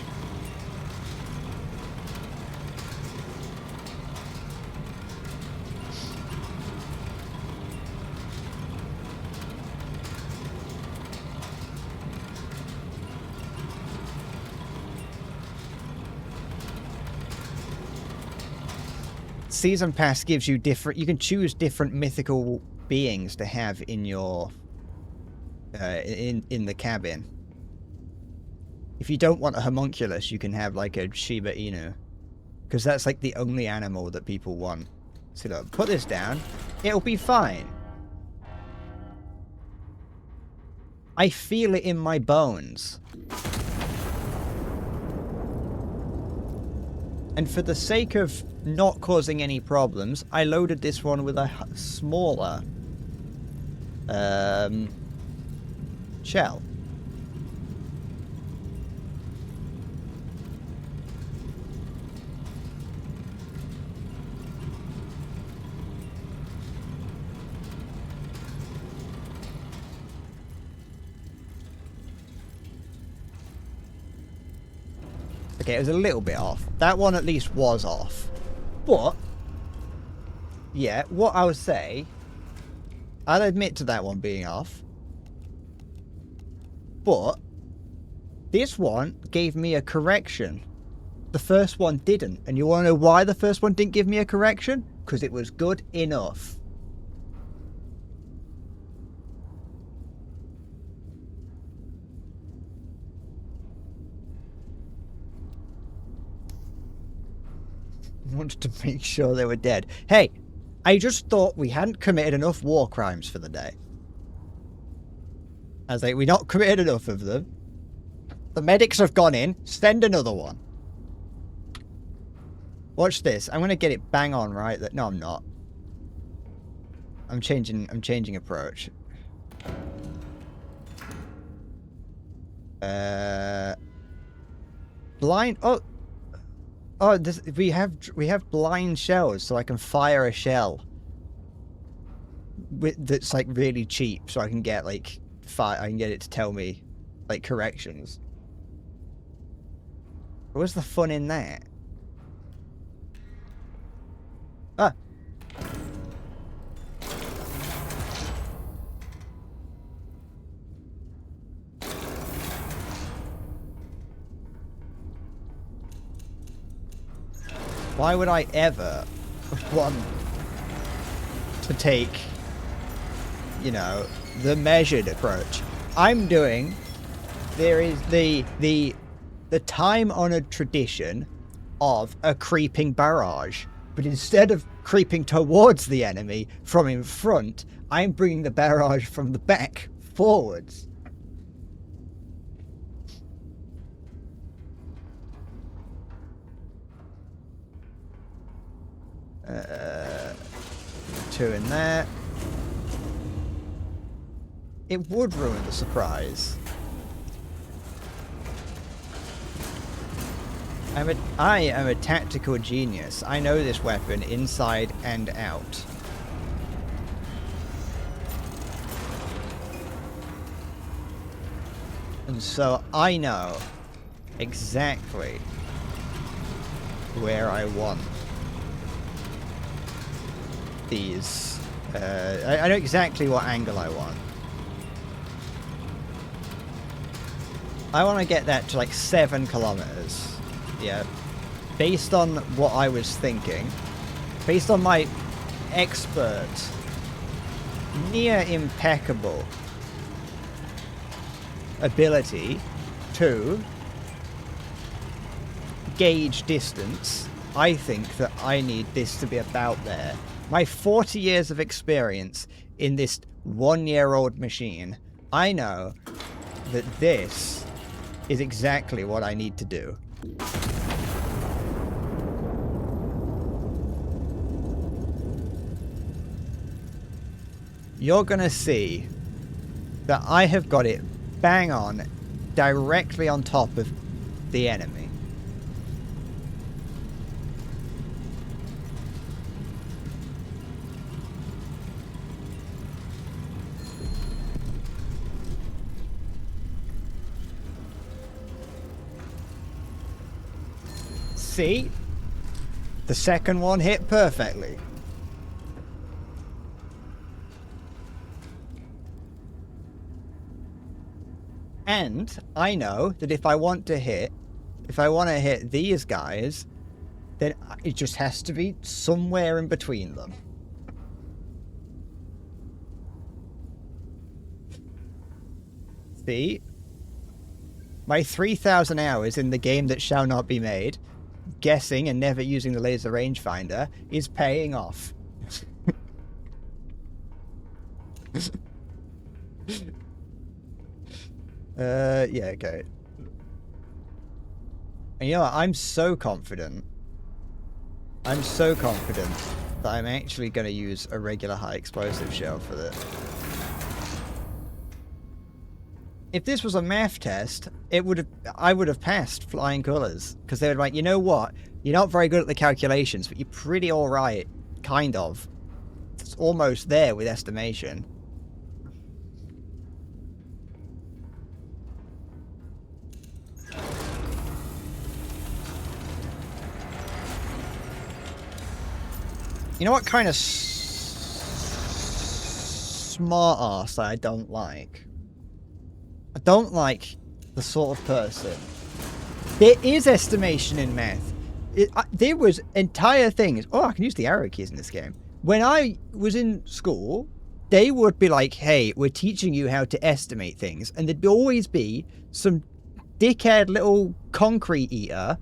Season Pass gives you you can choose different mythical beings to have in your in the cabin. If you don't want a homunculus, you can have like a Shiba Inu, because that's like the only animal that people want. So look, put this down, it'll be fine. I feel it in my bones. And for the sake of not causing any problems, I loaded this one with a smaller shell. Okay, it was a little bit off. That one at least was off. But, yeah, what I would say, I'll admit to that one being off. But, this one gave me a correction. The first one didn't. And you want to know why the first one didn't give me a correction? Because it was good enough. Wanted to make sure they were dead. Hey, I just thought we hadn't committed enough war crimes for the day. I was like, we not committed enough of them. The medics have gone in. Send another one. Watch this. I'm gonna get it bang on right. No, I'm not. I'm changing approach. Blind. Oh, we have blind shells, so I can fire a shell that's like really cheap, so I can get like I can get it to tell me like corrections. What's the fun in that? Ah. Why would I ever want to take, you know, the measured approach? I'm doing, there is the time-honored tradition of a creeping barrage. But instead of creeping towards the enemy from in front, I'm bringing the barrage from the back forwards. 2 in there. It would ruin the surprise. I am a tactical genius. I know this weapon inside and out. And so I know exactly where I want these. I know exactly what angle I want. I want to get that to like 7 kilometers. Yeah. Based on what I was thinking, based on my expert, near impeccable ability to gauge distance, I think that I need this to be about there. My 40 years of experience in this 1-year-old machine, I know that this is exactly what I need to do. You're gonna see that I have got it bang on, directly on top of the enemy. See? The second one hit perfectly. And I know that if I want to hit these guys, then it just has to be somewhere in between them. See? My 3,000 hours in the game that shall not be made, guessing and never using the laser rangefinder, is paying off. Yeah, okay. And you know what? I'm so confident that I'm actually going to use a regular high explosive shell for this. If this was a math test, I would have passed flying colours, because they would be like, you know what? You're not very good at the calculations, but you're pretty alright, kind of. It's almost there with estimation. You know what kind of smart ass I don't like? I don't like the sort of person. There is estimation in math. There was entire things. Oh, I can use the arrow keys in this game. When I was in school, they would be like, hey, we're teaching you how to estimate things. And there'd always be some dickhead little concrete eater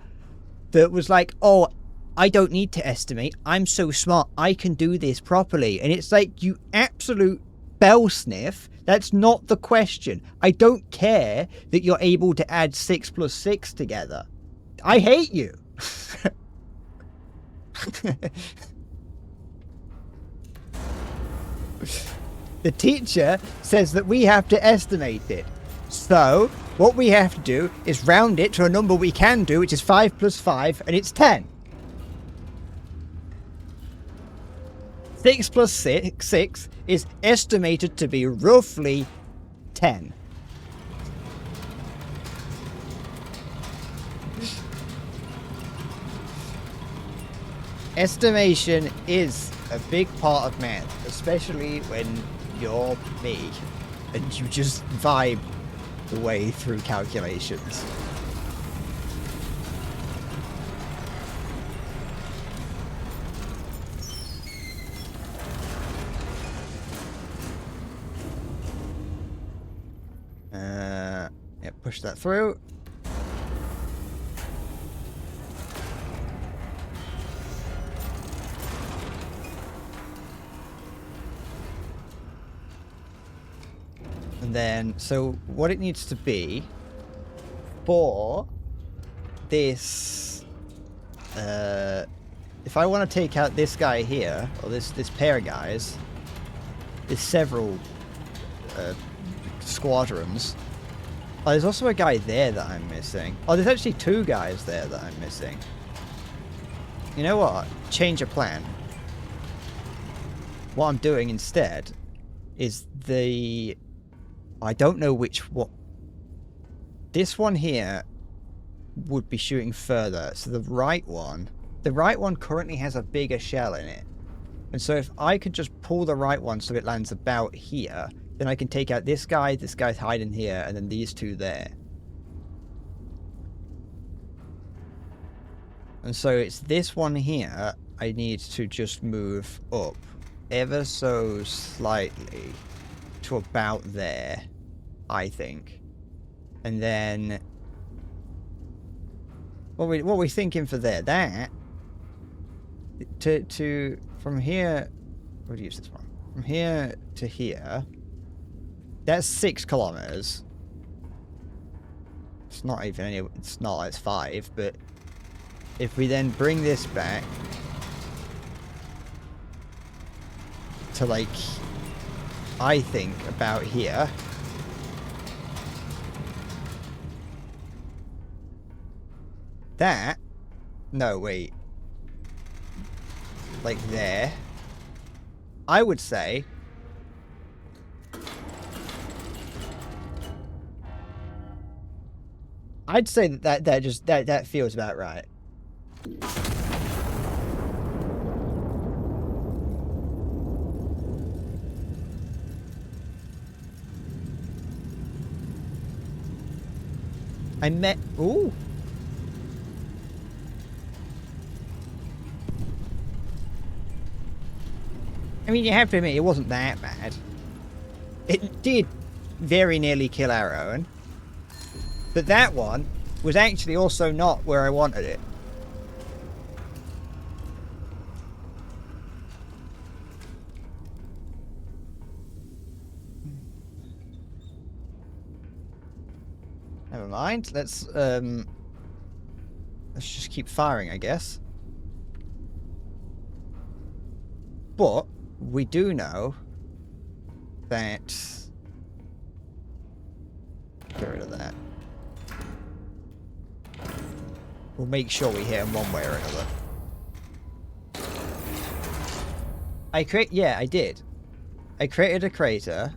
that was like, oh, I don't need to estimate. I'm so smart. I can do this properly. And it's like, you absolute bell sniff. That's not the question. I don't care that you're able to add 6 plus 6 together. I hate you. The teacher says that we have to estimate it. So, what we have to do is round it to a number we can do, which is 5 plus 5, and it's 10. 6 plus 6 is estimated to be roughly 10. Estimation is a big part of math, especially when you're me and you just vibe the way through calculations. Yeah, push that through. And then, so what it needs to be for this if I want to take out this guy here, or this pair of guys, there's several squadrons. Oh, there's also a guy there that I'm missing. Oh, there's actually 2 guys there that I'm missing. You know what? Change of plan. What I'm doing instead is I don't know what... This one here would be shooting further. So the right one currently has a bigger shell in it. And so if I could just pull the right one so it lands about here, then I can take out this guy's hiding here, and then these 2 there. And so it's this one here I need to just move up ever so slightly to about there, I think. And then what are we thinking for there? That to from here, we'll use this one. From here to here, that's 6 kilometers. It's not even any, it's not like it's 5, but if we then bring this back to, like, I think about here. That, no, wait. Like there. I would say that feels about right. Ooh. I mean, you have to admit, it wasn't that bad. It did very nearly kill our own. But that one was actually also not where I wanted it. Never mind. Let's just keep firing, I guess. But we do know that... Get rid of that. We'll make sure we hit him one way or another. Yeah, I did. I created a crater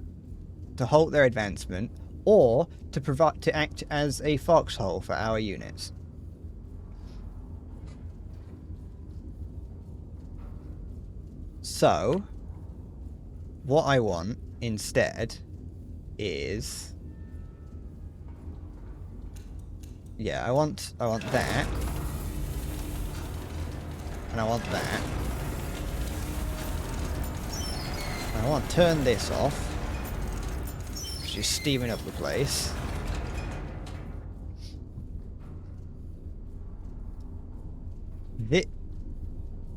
to halt their advancement, or to act as a foxhole for our units. So, what I want instead is... Yeah, I want that. And I want that. And I want to turn this off. She's steaming up the place.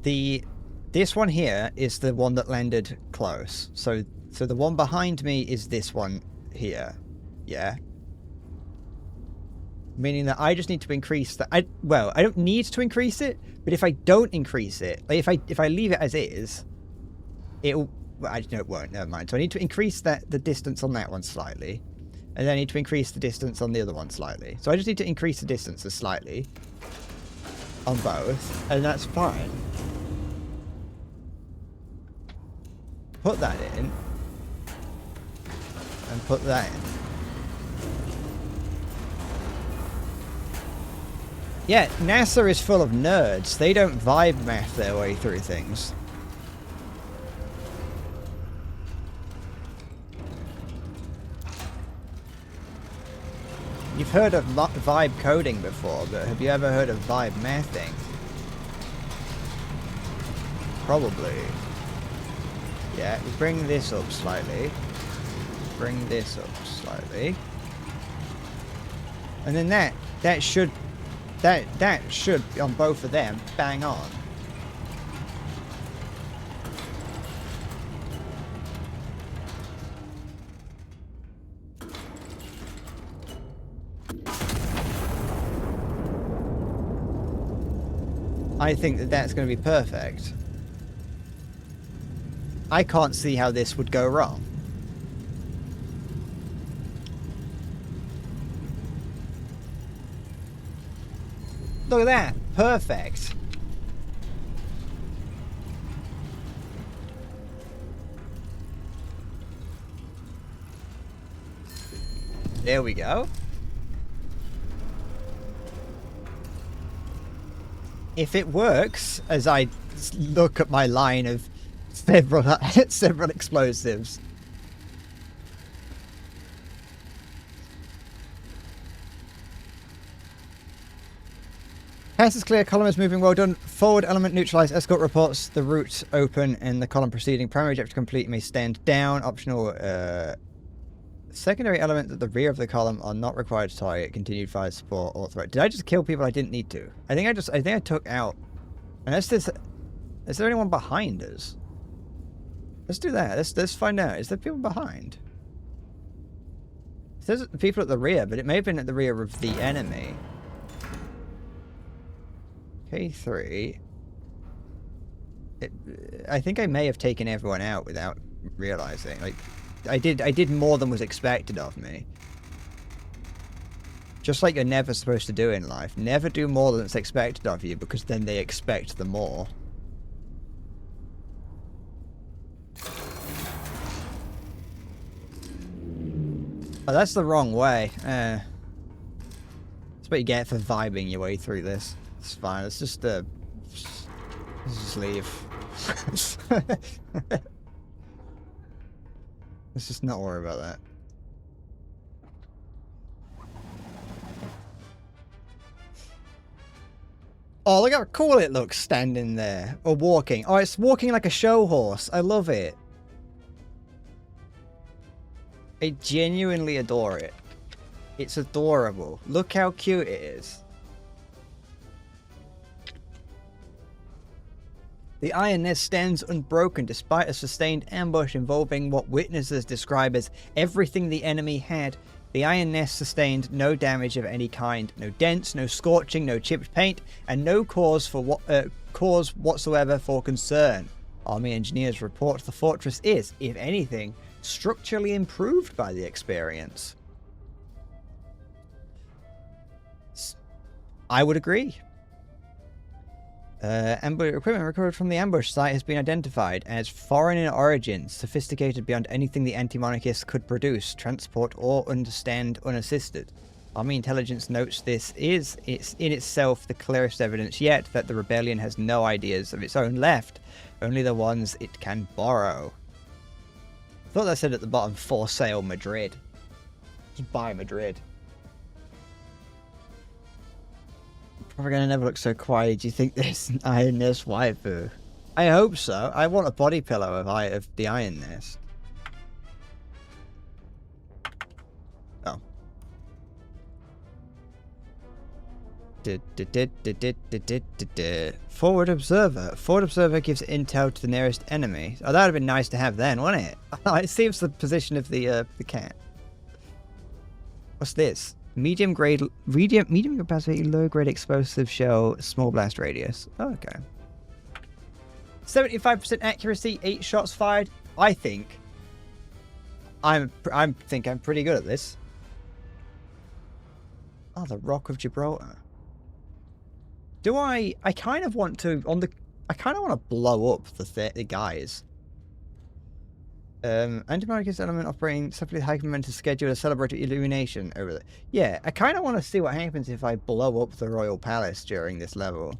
This one here is the one that landed close. So the one behind me is this one here. Yeah. Meaning that I just need to increase that. I don't need to increase it, but if I don't increase it, like if I leave it as is, it'll... Well, it won't. Never mind. So I need to increase the distance on that one slightly, and then I need to increase the distance on the other one slightly. So I just need to increase the distances slightly on both, and that's fine. Put that in, and put that in. Yeah, NASA is full of nerds. They don't vibe math their way through things. You've heard of vibe coding before, but have you ever heard of vibe mathing? Probably. Yeah, we bring this up slightly. Bring this up slightly. And then that should on both of them bang on. I think that that's going to be perfect. I can't see how this would go wrong. Look at that. Perfect. There we go. If it works, as I look at my line of several explosives. Pass is clear, column is moving, well done. Forward element neutralized, escort reports the route open and the column proceeding. Primary objective complete, may stand down. Optional, secondary elements at the rear of the column are not required to target. Continued fire support authorized. Did I just kill people I didn't need to? I think I took out, unless there's, is there anyone behind us? Let's do that. Let's find out. Is there people behind? There's people at the rear, but it may have been at the rear of the enemy. K3. I think I may have taken everyone out without realizing. Like, I did more than was expected of me. Just like you're never supposed to do in life. Never do more than it's expected of you, because then they expect the more. Oh, that's the wrong way. That's what you get for vibing your way through this. It's fine. Let's just leave. Let's just not worry about that. Oh, look how cool it looks standing there. Or walking. Oh, it's walking like a show horse. I love it. I genuinely adore it. It's adorable. Look how cute it is. The iron nest stands unbroken despite a sustained ambush involving what witnesses describe as everything the enemy had. The iron nest sustained no damage of any kind, no dents, no scorching, no chipped paint, and no cause whatsoever for concern. Army engineers report the fortress is, if anything, structurally improved by the experience. I would agree. Equipment recovered from the ambush site has been identified as foreign in origin, sophisticated beyond anything the anti-monarchists could produce, transport, or understand unassisted. Army intelligence notes this is in itself the clearest evidence yet that the rebellion has no ideas of its own left, only the ones it can borrow. I thought that said at the bottom, for sale Madrid. Just buy Madrid. Propaganda never looks so quiet. Do you think there's an iron nest waifu? I hope so. I want a body pillow of the iron nest. Oh. Forward observer. Forward observer gives intel to the nearest enemy. Oh, that would have been nice to have then, wouldn't it? It seems the position of the cat. What's this? Medium capacity, low grade explosive shell, small blast radius. Oh, okay. 75% accuracy, 8 shots fired. I think I'm pretty good at this. Oh, the Rock of Gibraltar. Do I kind of want to I kind of want to blow up the guys. Anti-monarchist element operating separately high momentum schedule to celebrate illumination over there. Yeah, I kind of want to see what happens if I blow up the Royal Palace during this level.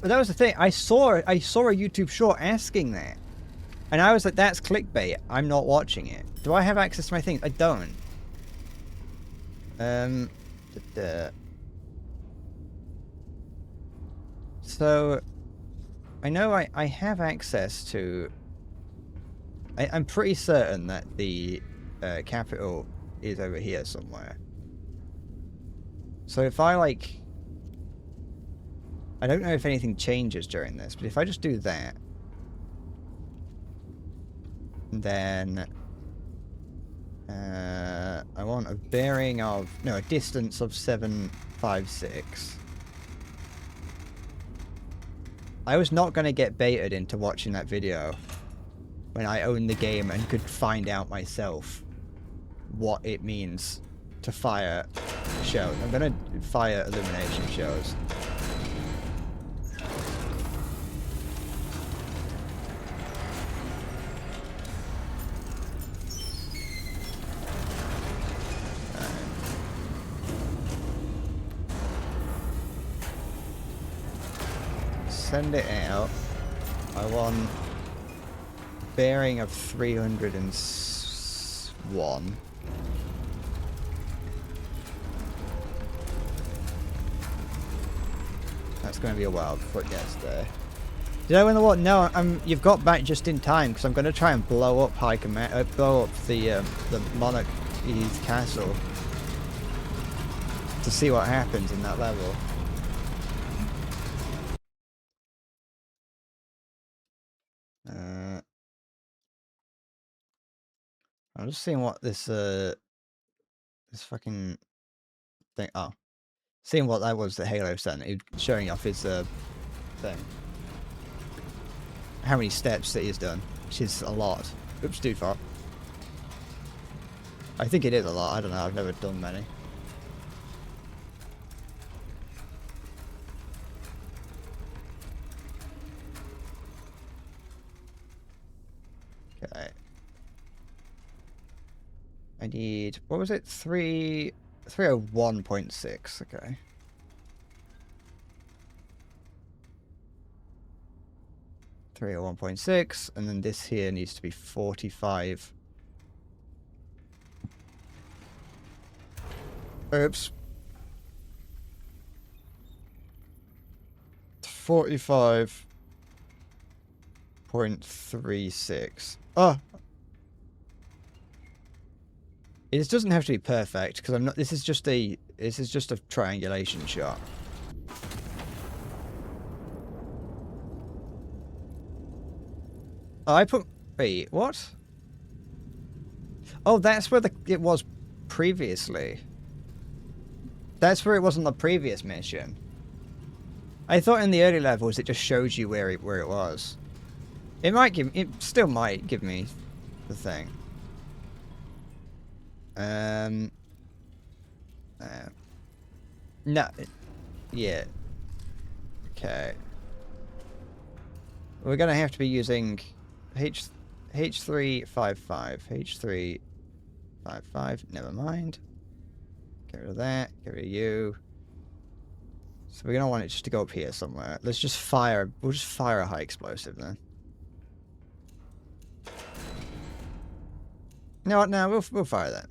But that was the thing. I saw a YouTube short asking that. And I was like, that's clickbait. I'm not watching it. Do I have access to my things? I don't. So, I know I have access to... I'm pretty certain that the capital is over here somewhere. So if I, like... I don't know if anything changes during this, but if I just do that... Then... I want a bearing of... No, a distance of 756. I was not going to get baited into watching that video when I owned the game and could find out myself what it means to fire shows. I'm going to fire illumination shows. Send it out. I want bearing of 301. That's going to be a while before it gets there. Did I win the war? No, you've got back just in time because I'm going to try and blow up High Command, blow up the Monarchy's castle to see what happens in that level. I'm just seeing what this fucking thing. Oh, seeing what that was that Halo sent. It showing off his thing. How many steps that he's done, which is a lot. Oops, too far. I think it is a lot. I don't know. I've never done many. Okay. I need, what was it? 301.6. Okay. .6, and then this here needs to be 45. Oops. 45.36. Oh. It doesn't have to be perfect because I'm not. This is just a triangulation shot. Oh, I put. Wait, what? Oh, that's where it was previously. That's where it was on the previous mission. I thought in the early levels it just showed you where it was. It still might give me the thing. No. Yeah. Okay. We're gonna have to be using H355. H355. Never mind. Get rid of that. Get rid of you. So we're gonna want it just to go up here somewhere. Let's just fire. We'll just fire a high explosive then. You know what? No, we'll fire that.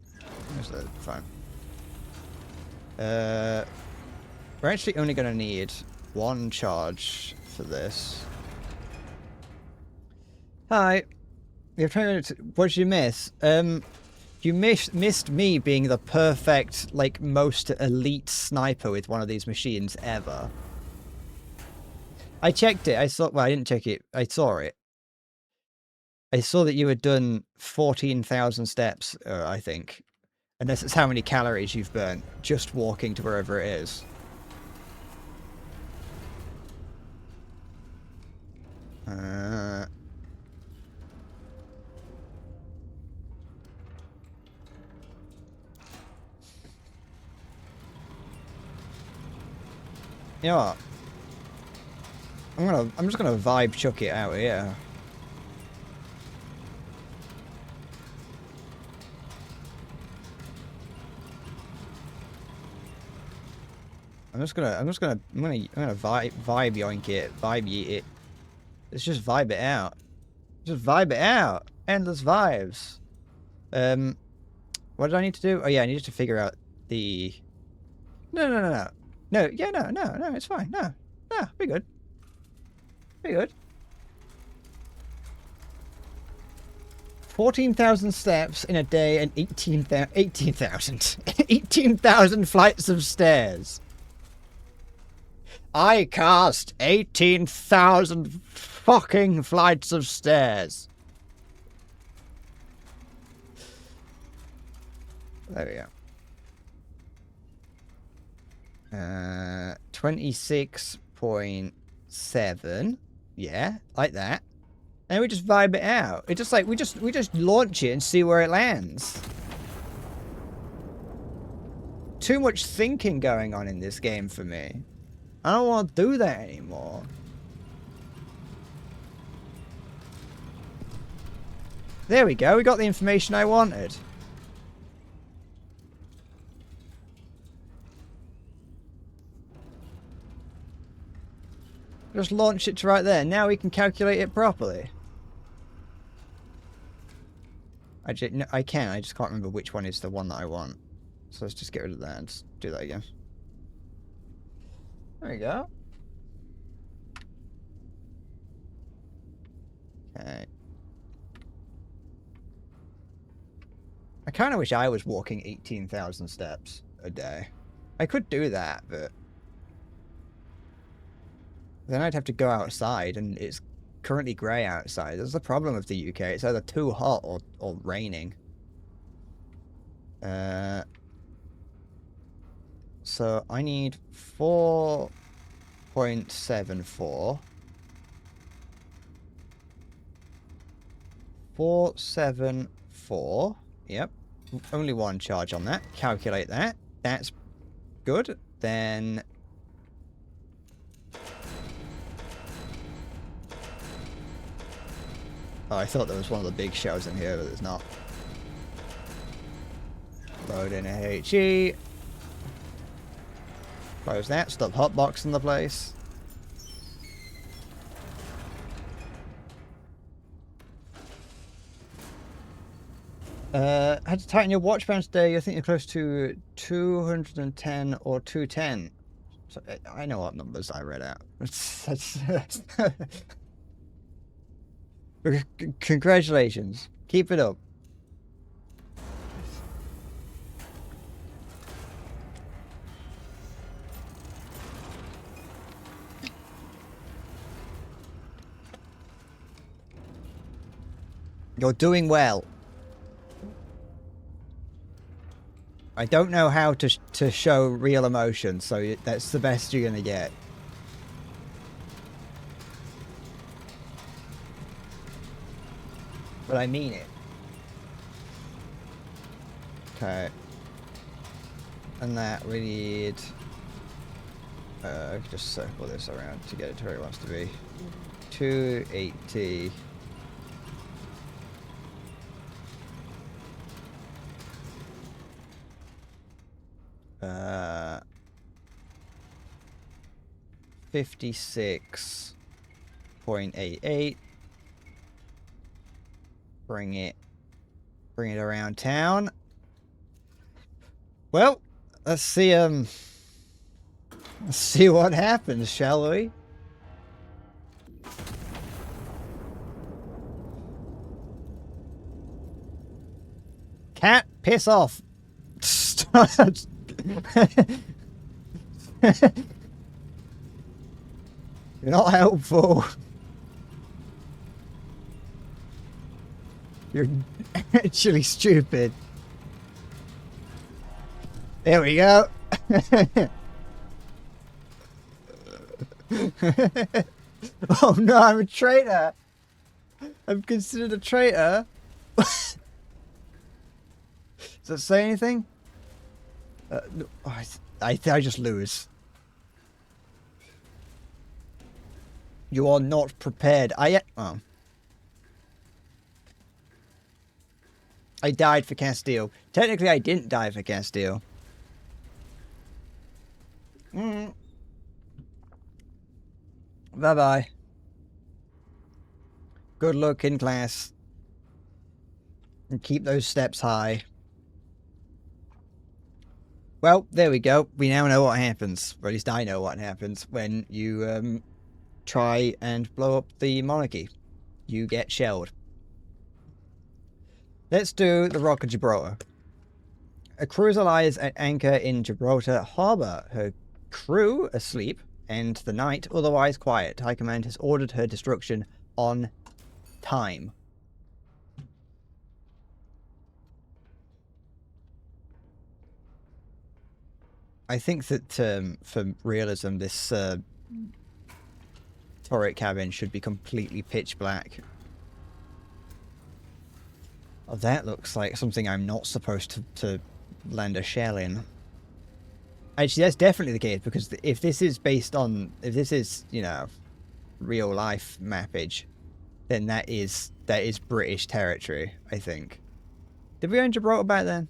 That's fine. We're actually only gonna need one charge for this. Hi. You're trying to. What did you miss? You missed me being the perfect, like, most elite sniper with one of these machines ever. I checked it. I saw. Well, I didn't check it. I saw it. I saw that you had done 14,000 steps, I think. And this is how many calories you've burnt just walking to wherever it is. You know what? I'm just gonna vibe chuck it out here. I'm gonna vibe yoink it, vibe yeet it. Let's just vibe it out. Just vibe it out. Endless vibes. What did I need to do? Oh yeah, I needed to figure out the. No. No, yeah, no, it's fine. No, be good. Be good. 14,000 steps in a day and 18,000 flights of stairs. I cast 18,000 fucking flights of stairs. There we go. 26.7. Yeah, like that. And we just vibe it out. It's just like we just launch it and see where it lands. Too much thinking going on in this game for me. I don't want to do that anymore. There we go. We got the information I wanted. Just launch it to right there. Now we can calculate it properly. I can. I just can't remember which one is the one that I want. So let's just get rid of that and just do that again. There we go. Okay. I kind of wish I was walking 18,000 steps a day. I could do that, but then I'd have to go outside, and it's currently grey outside. That's the problem with the UK. It's either too hot or raining. So I need 4.74. 474. Yep. Only one charge on that. Calculate that. That's good. Then oh, I thought there was one of the big shells in here, but there's not. Load in a HE. Close that. Stop hotboxing the place. Had to tighten your watch band today. I think you're close to 210 or 210. So I know what numbers I read out. Congratulations. Keep it up. You're doing well. I don't know how to show real emotion, so that's the best you're gonna get. But I mean it. Okay. And that we need... just circle this around to get it to where it wants to be. 280... 56.88. Bring it around town. Well, let's see what happens, shall we? Cat, piss off. You're not helpful. You're actually stupid. There we go. Oh no, I'm a traitor. I'm considered a traitor. Does that say anything? No, I just lose. You are not prepared. I died for Castile. Technically, I didn't die for Castile. Bye-bye. Good luck in class. And keep those steps high. Well, there we go. We now know what happens. Or at least I know what happens when you try and blow up the monarchy. You get shelled. Let's do the Rock of Gibraltar. A cruiser lies at anchor in Gibraltar Harbour. Her crew asleep and the night otherwise quiet. High Command has ordered her destruction on time. I think that for realism, this turret cabin should be completely pitch black. Oh, that looks like something I'm not supposed to land a shell in. Actually, that's definitely the case, because if this is based on, if this is, you know, real life mappage, then that is British territory, I think. Did we own Gibraltar back then?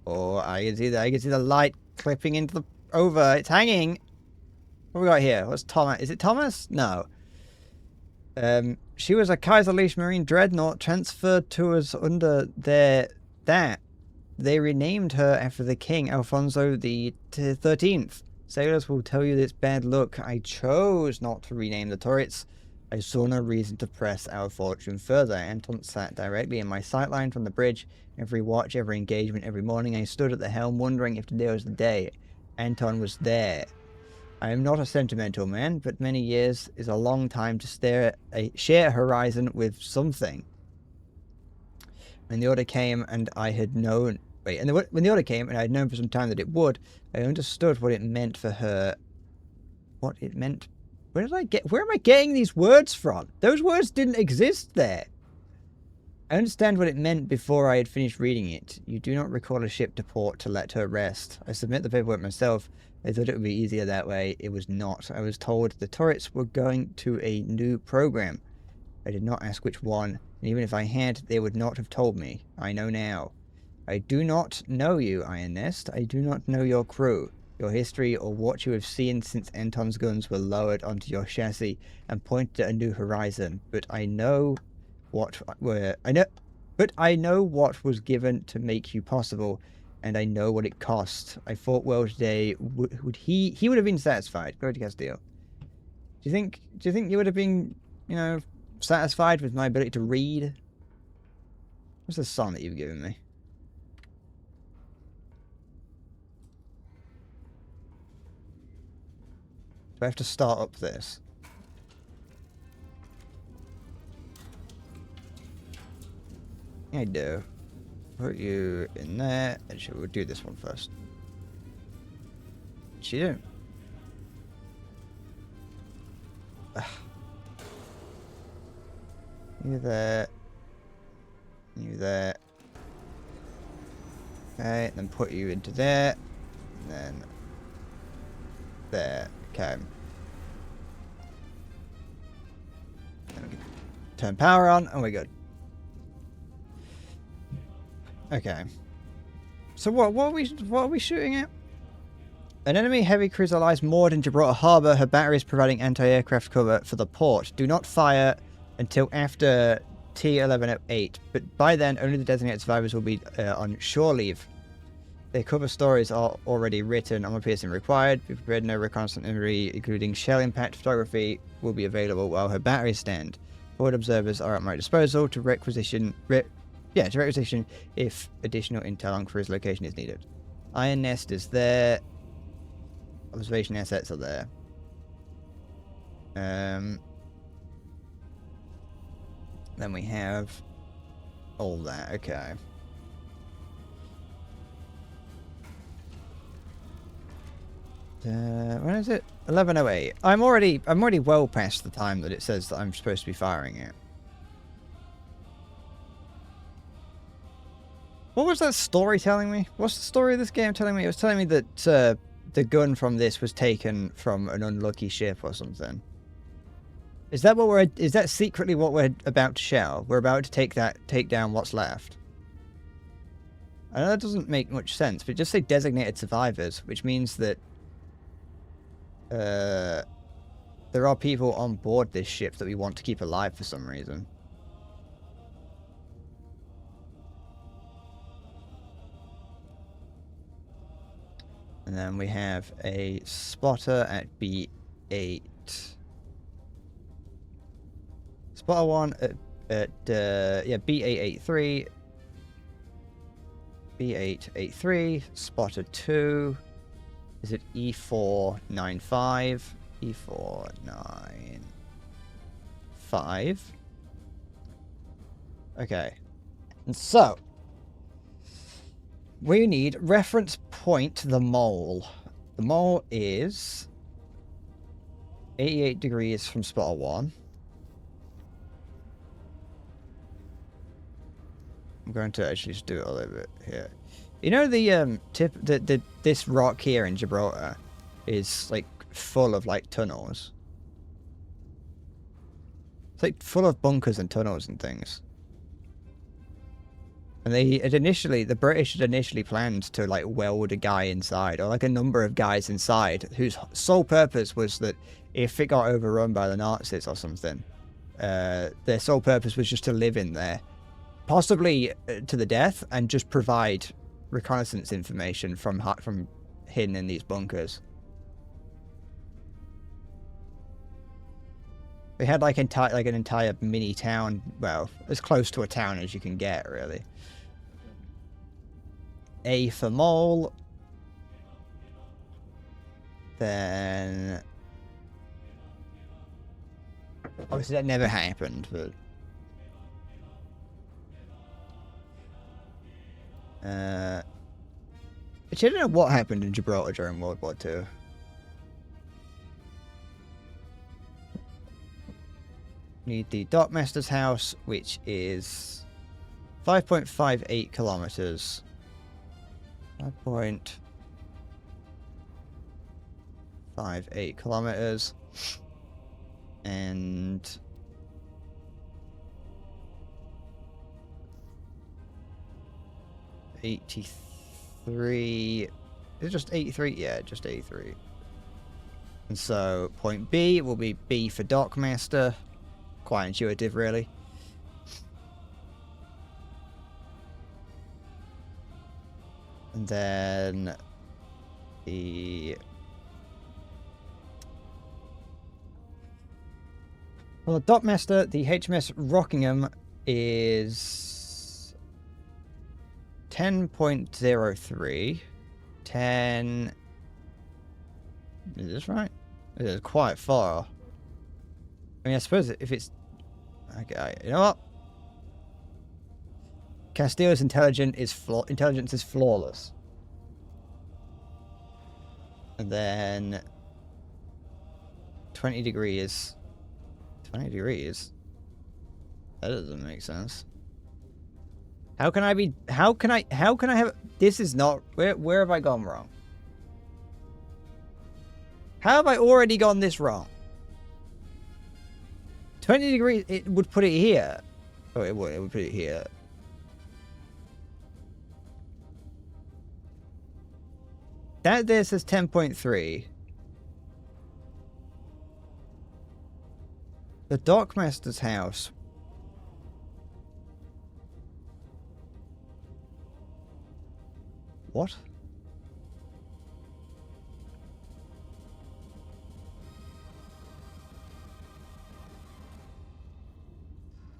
Oh, I can see the light clipping into the over. It's hanging. What have we got here? What's Thomas? Is it Thomas? No. She was a Kaiserliche Marine dreadnought transferred to us under that. They renamed her after the king, Alfonso the 13th. Sailors will tell you this bad luck. I chose not to rename the turrets. I saw no reason to press our fortune further. Anton sat directly in my sightline from the bridge. Every watch, every engagement, every morning I stood at the helm wondering if today was the day. Anton was there. I am not a sentimental man, but many years is a long time to share a horizon with something. When the order came and I had known... when the order came and I had known for some time that it would, I understood what it meant for her. What it meant... Where am I getting these words from? Those words didn't exist there. I understand what it meant before I had finished reading it. You do not recall a ship to port to let her rest. I submit the paperwork myself. I thought it would be easier that way. It was not. I was told the turrets were going to a new program. I did not ask which one, and even if I had, they would not have told me. I know now. I do not know you, Iron Nest. I do not know your crew, your history, or what you have seen since Anton's guns were lowered onto your chassis and pointed at a new horizon. But I know what was given to make you possible, and I know what it cost. I fought well today. He would have been satisfied. Glory to Castillo. Do you think you would have been, you know, satisfied with my ability to read? What's the song that you've given me? Do I have to start up this? I do. Put you in there, and we'll do this one first. She do. You there. You there. Okay, then put you into there. And then there. Okay. Then we can turn power on, and we're good. Okay. So what are we shooting at? An enemy heavy cruiser lies moored in Gibraltar Harbour. Her battery is providing anti-aircraft cover for the port. Do not fire until after T1108, but by then only the designated survivors will be on shore leave. Their cover stories are already written. Armor piercing required. Be prepared. No reconnaissance imagery, including shell impact photography, will be available while her batteries stand. Forward observers are at my disposal to requisition if additional intel on crew's location is needed. Iron Nest is there. Observation assets are there. Then we have all that. Okay. When is it? 11:08. I'm already well past the time that it says that I'm supposed to be firing it. What was that story telling me? What's the story of this game telling me? It was telling me that the gun from this was taken from an unlucky ship or something. Is that secretly what we're about to shell? We're about to take down what's left. I know that doesn't make much sense, but just say designated survivors, which means that there are people on board this ship that we want to keep alive for some reason. And then we have a spotter at B8. Spotter 1 at B883. B883. Spotter 2. Is it E495? E495. Okay. And so, We need reference point the mole. The mole is 88 degrees from spotter 1. I'm going to actually just do it a little bit here. You know the this rock here in Gibraltar is like full of like tunnels. It's like full of bunkers and tunnels and things. And the British had initially planned to like weld a guy inside, or like a number of guys inside, whose sole purpose was that if it got overrun by the Nazis or something, their sole purpose was just to live in there, possibly to the death, and just provide reconnaissance information from hidden in these bunkers. They had like an entire mini town, well, as close to a town as you can get, really. A for mole. Then obviously that never happened, but actually, I don't know what happened in Gibraltar during World War II. Need the Dockmaster's house, which is 5.58 kilometers. 5.58 kilometers. And $83. Is it just 83? Yeah, just 83. And so point B will be B for Dockmaster. Quite intuitive, really. And then the Dockmaster, the HMS Rockingham is 10.03. 10. Is this right? It is quite far. I mean, I suppose if it's... Okay, you know what? Castillo's intelligence is flawless. And then 20 degrees. 20 degrees? That doesn't make sense. How can I have... This is not... Where have I gone wrong? How have I already gone this wrong? 20 degrees, it would put it here. Oh, it would put it here. That there says 10.3. The Dockmaster's house. What?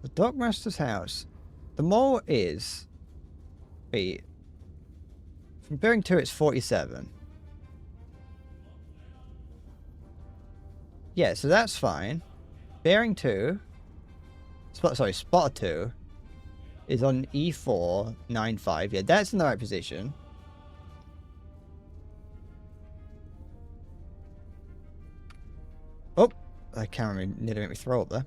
The Dockmaster's house. The mole is... Wait. From bearing 2, it's 47. Yeah, so that's fine. Bearing 2... Spotter 2 is on E495. Yeah, that's in the right position. Oh! That camera nearly made me throw up there.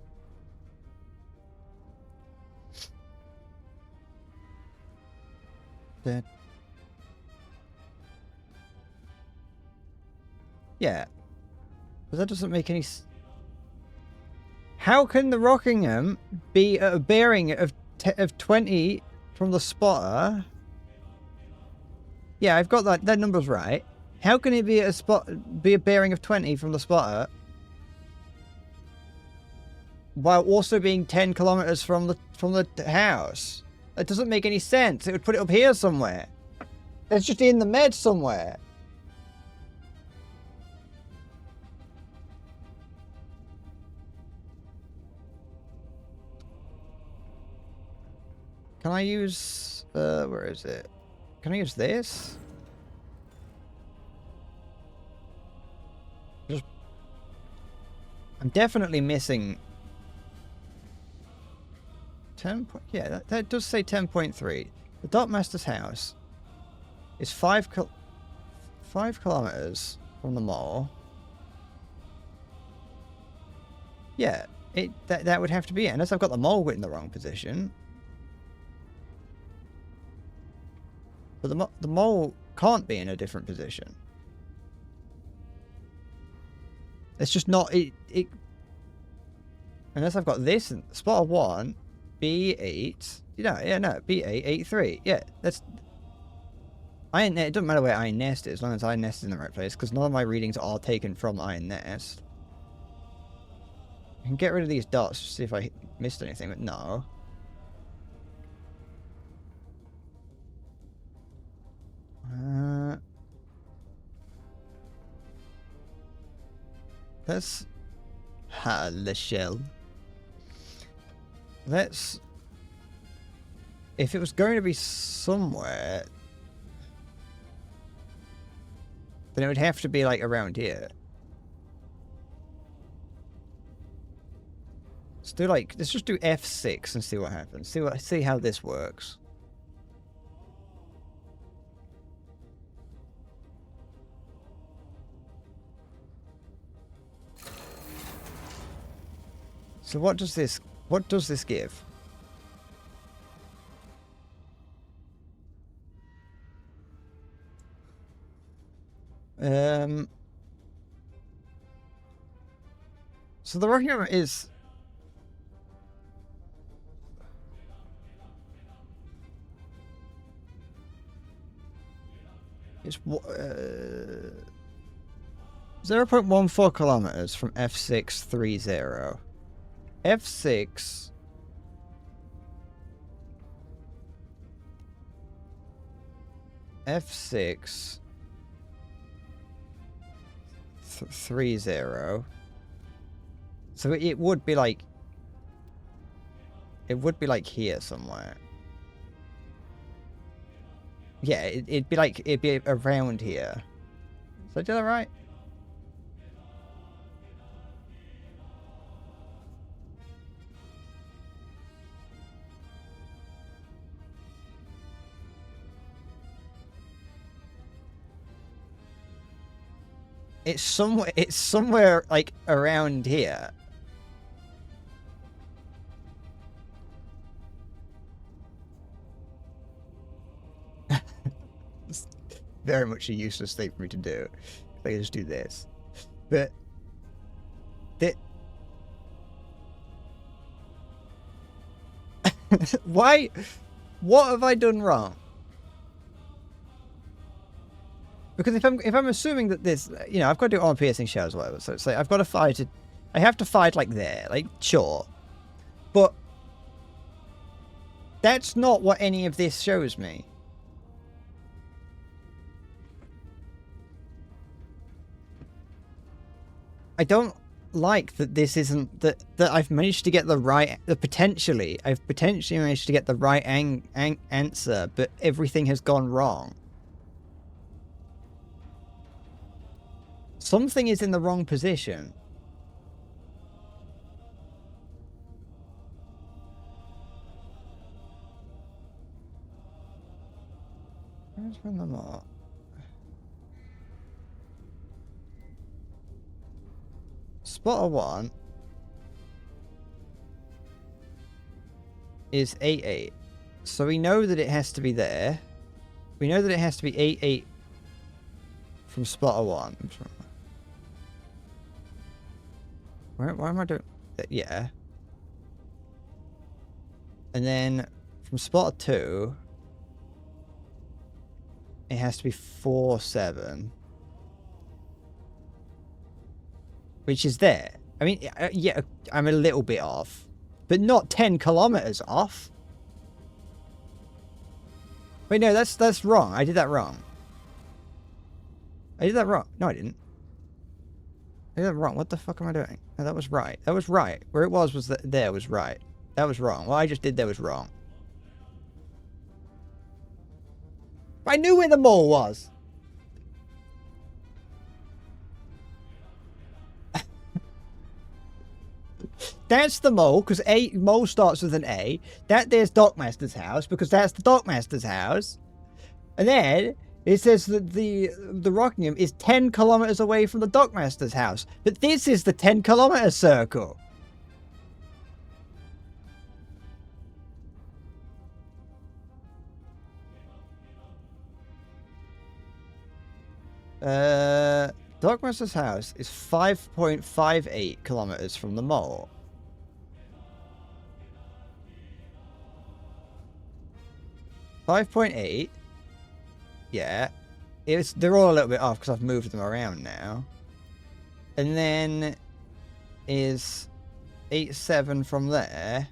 Yeah. But that doesn't make any... How can the Rockingham be at a bearing of 20 from the spotter? Yeah, I've got that. That number's right. How can it be at a bearing of 20 from the spotter while also being 10 kilometers from the house? That doesn't make any sense. It would put it up here somewhere. It's just in the med somewhere. Can I use... where is it? Can I use this? I'm definitely missing... 10 point... Yeah, that does say 10.3. The Dockmaster's house. It's 5 kilometers from the mall. Yeah, that would have to be it, unless I've got the mole in the wrong position. But the mole can't be in a different position. It's just not it. Unless I've got this spot 1, B8. Yeah, no, B8, 83. Yeah, that's Iron Nest. It doesn't matter where Iron Nest is, as long as Iron Nest is in the right place, because none of my readings are taken from Iron Nest. I can get rid of these dots to see if I missed anything, but no. Let's... the shell. Let's... If it was going to be somewhere, then it would have to be, like, around here. Let's just do F6 and see what happens. See how this works. So what does this give? So the Rocky Mountain is... It's 0.14 kilometers from F630. F6 F6 30. So it would be like here somewhere. Yeah, it'd be around here. Did I do that right? It's somewhere like around here. It's very much a useless thing for me to do. If I could just do this. But why? What have I done wrong? Because if I'm assuming that this, you know, I've got to do armor piercing shells or whatever, so it's like I've got to fight it. I have to fight like there, like sure, but that's not what any of this shows me. I don't like that this isn't that I've managed to get the right. I've potentially managed to get the right answer, but everything has gone wrong. Something is in the wrong position. Where's the mark? Spotter 1 is 88. So we know that it has to be there. We know that it has to be 88 from spotter 1. Why am I doing that? Yeah. And then from spotter 2, it has to be 47. Which is there. I mean, yeah, I'm a little bit off. But not 10 kilometers off. Wait, no, that's wrong. I did that wrong. I did that wrong. No, I didn't. I did that wrong. What the fuck am I doing? No, that was right. That was right. Where it was there was right. That was wrong. What I just did there was wrong. I knew where the mole was. That's the mole, because mole starts with an A. That there's Dockmaster's house, because that's the Dockmaster's house. And then It says that the Rockingham is 10 kilometers away from the Dockmaster's house. But this is the 10-kilometer circle. Dockmaster's house is 5.58 kilometers from the mall. .8. Yeah. They're all a little bit off because I've moved them around now. And then is 8.7 from there,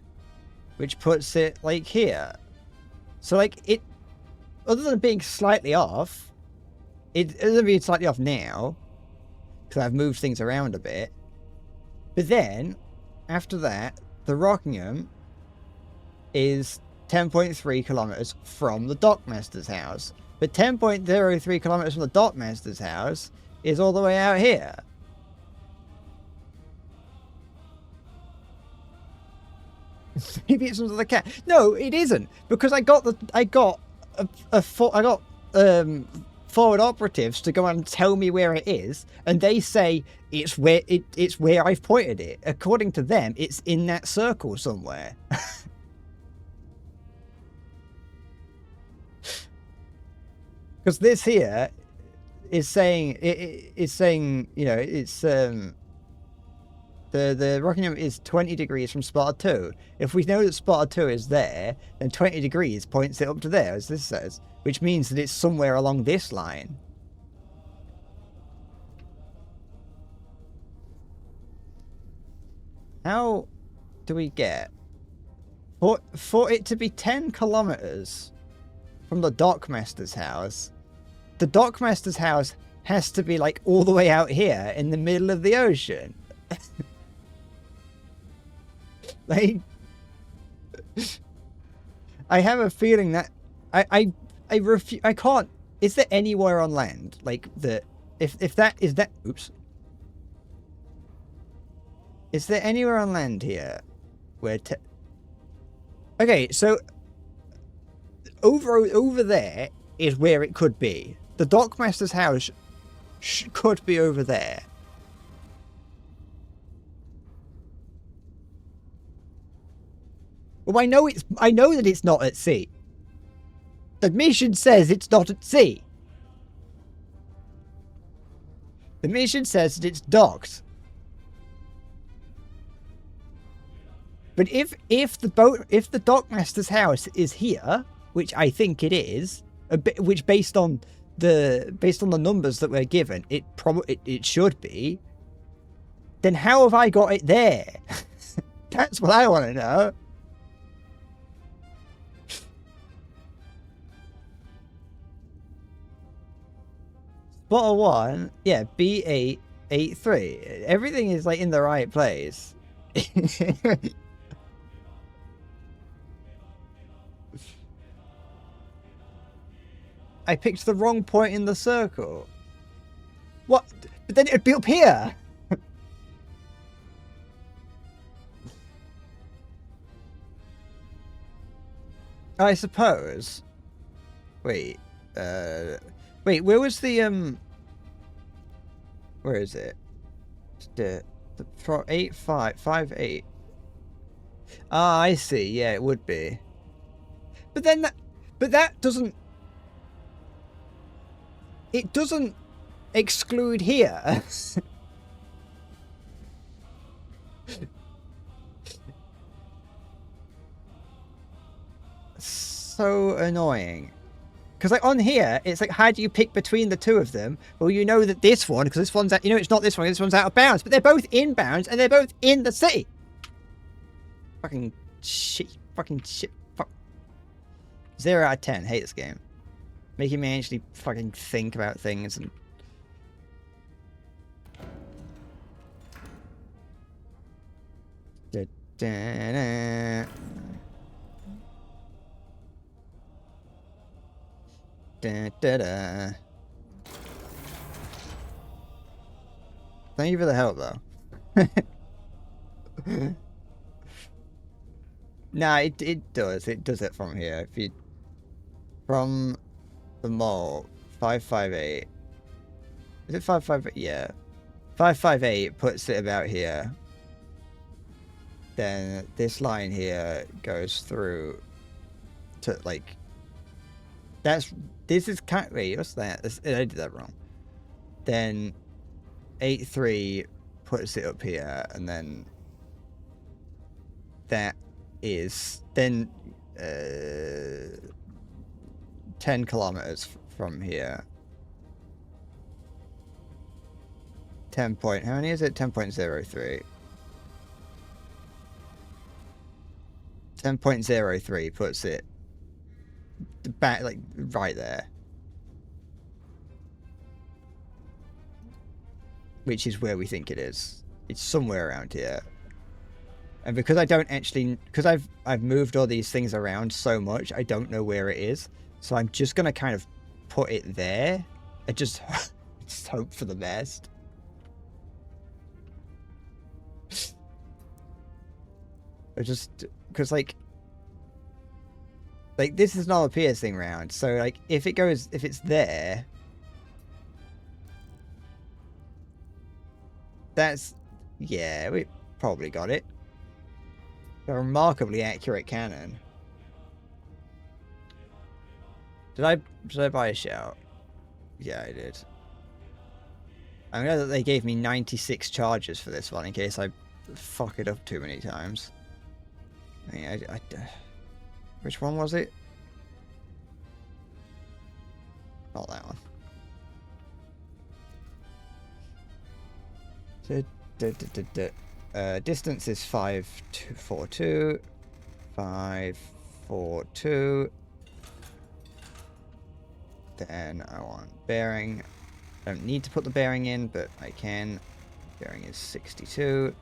which puts it like here. So like it, other than being slightly off, other than being slightly off now, because I've moved things around a bit. But then, after that, the Rockingham is 10.3 kilometers from the Dockmaster's house. But 10.03 kilometers from the Dockmaster's house is all the way out here. Maybe it's under the cat. No, it isn't, because I got forward operatives to go and tell me where it is, and they say it's where I've pointed it. According to them, it's in that circle somewhere. Because this here is saying you know, it's the Rockingham is 20 degrees from Spotter 2. If we know that Spotter 2 is there, then 20 degrees points it up to there, as this says, which means that it's somewhere along this line. How do we get for it to be 10 kilometers from the Dockmaster's house? The Dockmaster's house has to be like all the way out here in the middle of the ocean. Like, I have a feeling that I can't. Is there anywhere on land like that? If that is that, oops. Is there anywhere on land here where? Okay, so over there is where it could be. The Dockmaster's house could be over there. Well, I know that it's not at sea. The mission says it's not at sea. The mission says that it's docked. But if the Dockmaster's house is here, which I think it is, which based on the numbers that we're given, it should be. Then how have I got it there? That's what I want to know. Spotter 1, yeah, B883. Everything is like in the right place. I picked the wrong point in the circle. What? But then it'd be up here. I suppose. Wait. Wait, where was the where is it? The 8558. Ah, I see. Yeah, it would be. But that doesn't. It doesn't exclude here. So annoying. Because like on here, it's like, how do you pick between the two of them? Well, you know that this one, because this one's out, you know, it's not this one, this one's out of bounds, but they're both in bounds and they're both in the city. Fucking shit. Fucking shit. Fuck. 0 out of 10. Hate this game. Making me actually fucking think about things and. Da, da, da. Da, da, da. Thank you for the help, though. Nah, it does. It does it from here. If you from the mall 558. Is it 558? Yeah. 558 puts it about here. Then this line here goes through to like. This is kind. Wait, what's that? I did that wrong. Then 83 puts it up here, and then that is then 10 kilometers from here. 10 point. How many is it? 10.03. 10.03 puts it back, like right there, which is where we think it is. It's somewhere around here. And because I don't actually, because I've moved all these things around so much, I don't know where it is. So I'm just gonna kind of put it there and just hope for the best. I just, because like this is not a piercing round, so like if it's there, that's, yeah, we probably got it. A remarkably accurate cannon. Did I buy a shout? Yeah, I did. I know that they gave me 96 charges for this one in case I fuck it up too many times. I mean, which one was it? Not that one. Distance is 542. 542. Then I want bearing. I don't need to put the bearing in, but I can. Bearing is 62.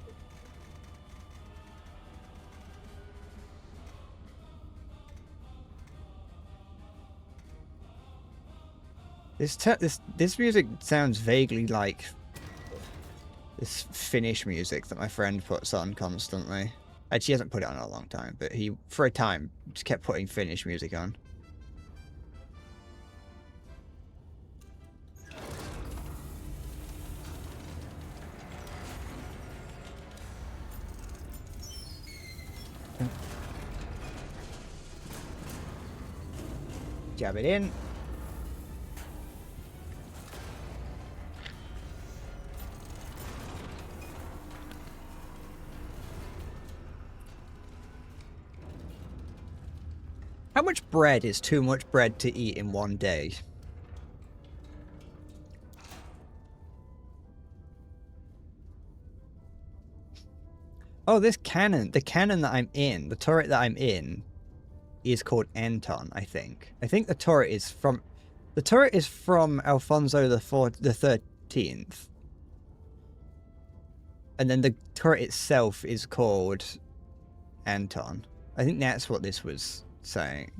This music sounds vaguely like this Finnish music that my friend puts on constantly. Actually, he hasn't put it on in a long time, but he, for a time, just kept putting Finnish music on. Jab it in. How much bread is too much bread to eat in one day? Oh, this cannon, the cannon that I'm in, the turret that I'm in, is called Anton, I think. I think the turret is from Alfonso the 13th. And then the turret itself is called Anton. I think that's what this was saying.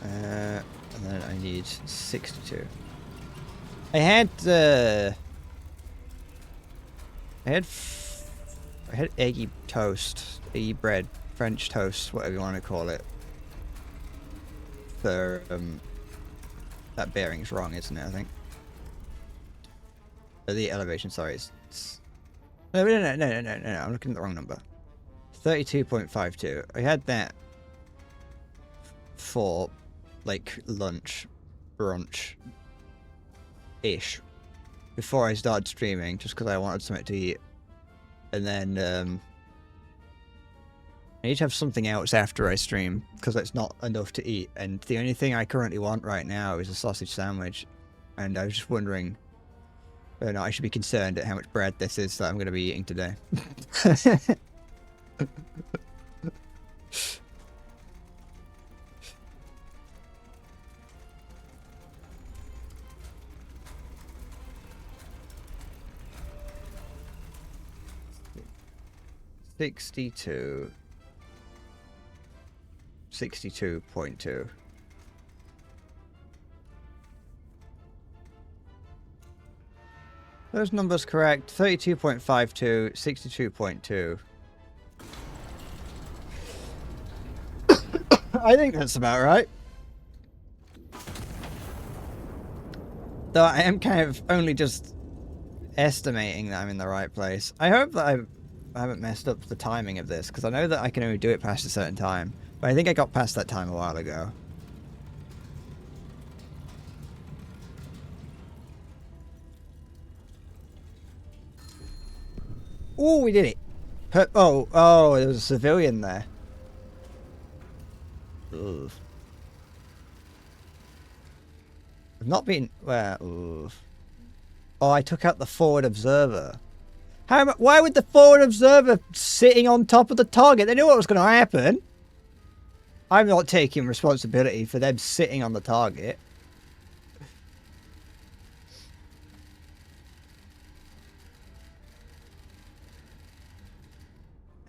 And then I need 62. I had eggy toast, eggy bread, French toast, whatever you want to call it. For that bearing's wrong, isn't it? I think. The elevation, sorry, no, I'm looking at the wrong number. 32.52. I had that for like lunch, brunch-ish, before I started streaming, just because I wanted something to eat. And then I need to have something else after I stream, because it's not enough to eat. And the only thing I currently want right now is a sausage sandwich. And I was just wondering, I should be concerned at how much bread this is that I'm going to be eating today. 62. 62.2. Those numbers correct. 32.52, 62.2. I think that's about right. Though I am kind of only just estimating that I'm in the right place. I hope that I haven't messed up the timing of this, because I know that I can only do it past a certain time. But I think I got past that time a while ago. Oh, we did it. Oh, there was a civilian there. Ugh. I've not been... Well, oh, I took out the forward observer. Why would the forward observer sitting on top of the target? They knew what was going to happen. I'm not taking responsibility for them sitting on the target.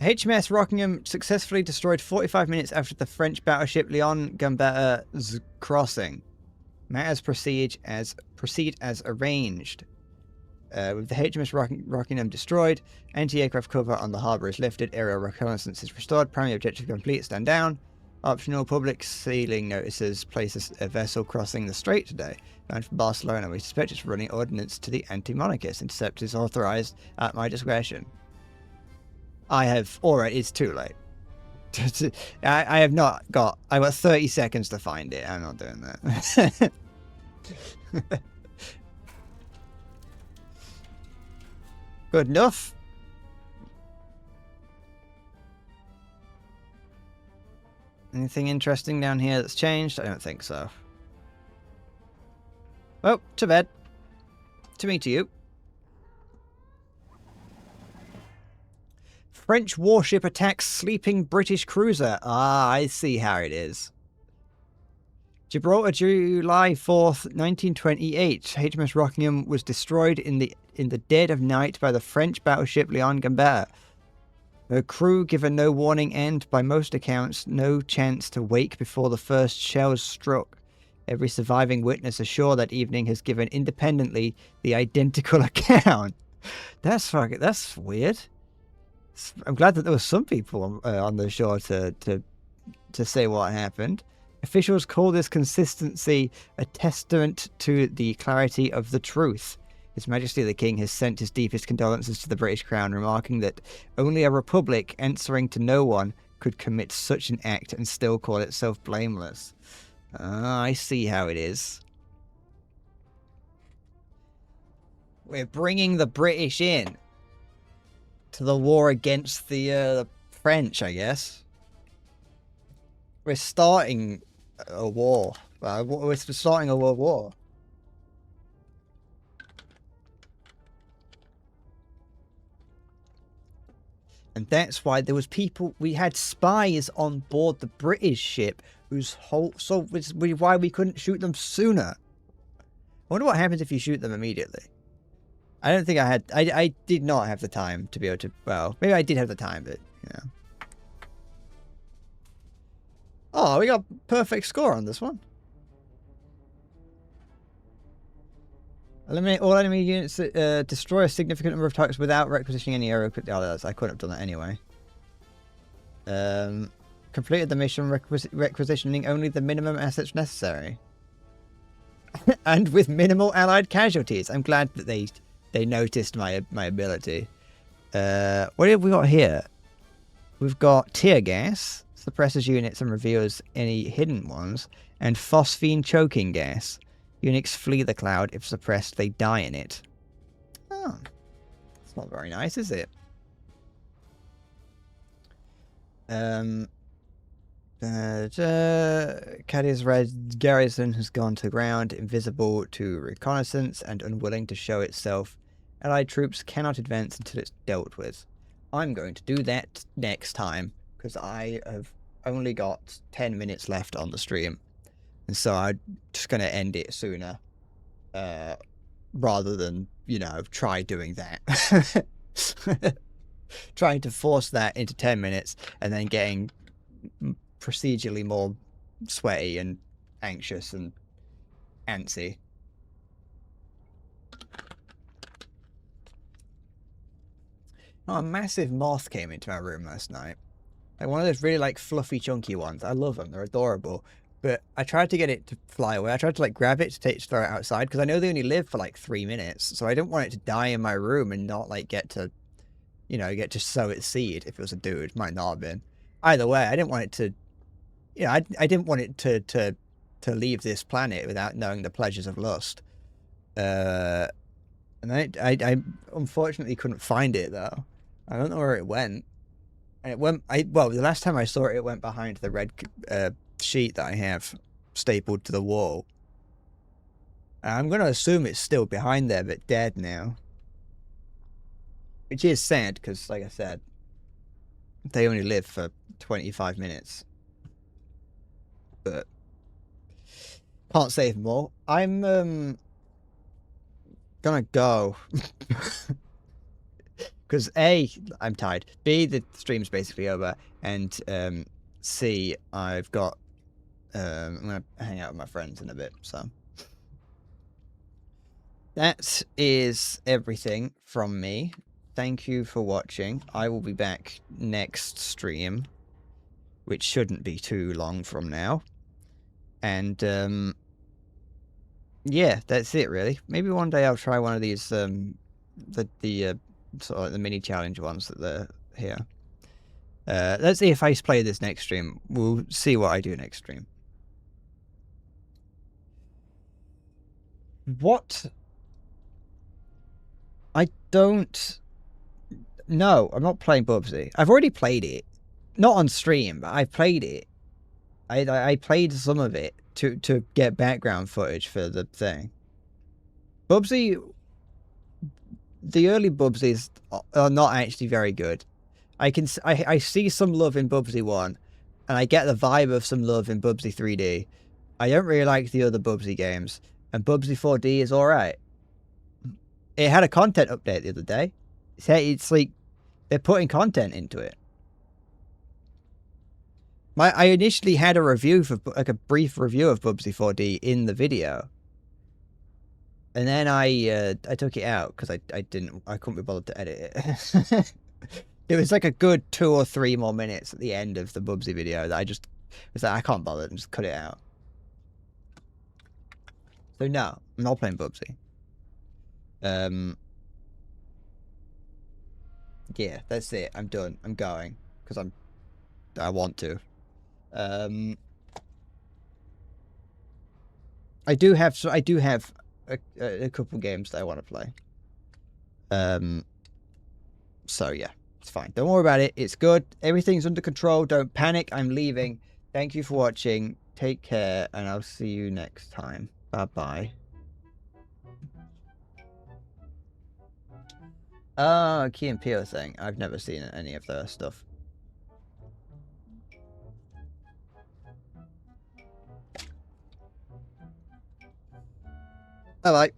HMS Rockingham successfully destroyed 45 minutes after the French battleship Leon Gambetta's crossing. Matters proceed as arranged. With the HMS Rockingham destroyed, anti-aircraft cover on the harbour is lifted, aerial reconnaissance is restored, primary objective complete, stand down. Optional public sealing notices places a vessel crossing the strait today. Bound from Barcelona, we suspect it's running ordnance to the anti-monarchists. Intercept is authorised at my discretion. Alright, it's too late. I have not got... I've got 30 seconds to find it. I'm not doing that. Good enough. Anything interesting down here that's changed? I don't think so. Well, to bed. To me, to you. French warship attacks sleeping British cruiser. Ah, I see how it is. Gibraltar, July 4th, 1928. HMS Rockingham was destroyed in the dead of night by the French battleship Leon Gambetta. Her crew given no warning and, by most accounts, no chance to wake before the first shells struck. Every surviving witness ashore that evening has given independently the identical account. That's weird. I'm glad that there were some people on the shore to say what happened. Officials call this consistency a testament to the clarity of the truth. His Majesty the King has sent his deepest condolences to the British Crown, remarking that only a republic answering to no one could commit such an act and still call itself blameless. I see how it is. We're bringing the British in to the war against the French, I guess. We're starting a war. We're starting a world war. And that's why there was people, we had spies on board the British ship whose whole, so why we couldn't shoot them sooner. I wonder what happens if you shoot them immediately. I don't think I did not have the time to be able to, well, maybe I did have the time, but, you know. Oh, we got a perfect score on this one. Eliminate all enemy units that destroy a significant number of targets without requisitioning any aerial... Oh, I couldn't have done that anyway. Completed the mission requisitioning only the minimum assets necessary. And with minimal allied casualties. I'm glad that they noticed my ability. What have we got here? We've got tear gas, suppresses units and reveals any hidden ones, and phosphine choking gas. Units flee the cloud. If suppressed, they die in it. Oh. It's not very nice, is it? Cadiz Red garrison has gone to ground, invisible to reconnaissance and unwilling to show itself. Allied troops cannot advance until it's dealt with. I'm going to do that next time, because I have only got 10 minutes left on the stream. And so I'm just going to end it sooner, rather than, you know, try doing that. Trying to force that into 10 minutes and then getting procedurally more sweaty and anxious and antsy. Oh, a massive moth came into my room last night. Like one of those really like fluffy, chunky ones. I love them. They're adorable. But I tried to get it to fly away. I tried to like grab it to throw it outside because I know they only live for like 3 minutes. So I didn't want it to die in my room and not like get to sow its seed. If it was a dude, might not have been. Either way, I didn't want it to. I didn't want it to leave this planet without knowing the pleasures of lust. And I unfortunately couldn't find it though. I don't know where it went. And it went. Well, the last time I saw it, it went behind the red sheet that I have stapled to the wall. And I'm gonna assume it's still behind there, but dead now. Which is sad because, like I said, they only live for 25 minutes. But can't save more. I'm gonna go because A, I'm tired. B, the stream's basically over, and C, I've got I'm gonna hang out with my friends in a bit. So that is everything from me. Thank you for watching. I will be back next stream, which shouldn't be too long from now. And yeah, that's it really. Maybe one day I'll try one of these the sort of like the mini challenge ones that they're here. Let's see if I play this next stream. We'll see what I do next stream. What? I don't. No, I'm not playing Bubsy. I've already played it, not on stream, but I've played it. I played some of it to get background footage for the thing. Bubsy, the early Bubsies are not actually very good. I see some love in Bubsy 1, and I get the vibe of some love in Bubsy 3D. I don't really like the other Bubsy games, and Bubsy 4D is alright. It had a content update the other day. It's like they're putting content into it. I initially had a review for like a brief review of Bubsy 4D in the video, and then I took it out because I couldn't be bothered to edit it. It was like a good 2 or 3 more minutes at the end of the Bubsy video that I just was like, I can't bother, and just cut it out. So no, I'm not playing Bubsy. Yeah, that's it. I'm done. I'm going because I want to. I do have a couple games that I want to play. So yeah, it's fine. Don't worry about it. It's good. Everything's under control. Don't panic. I'm leaving. Thank you for watching. Take care, and I'll see you next time. Bye-bye. Key and Peele thing. I've never seen any of their stuff. Bye-bye.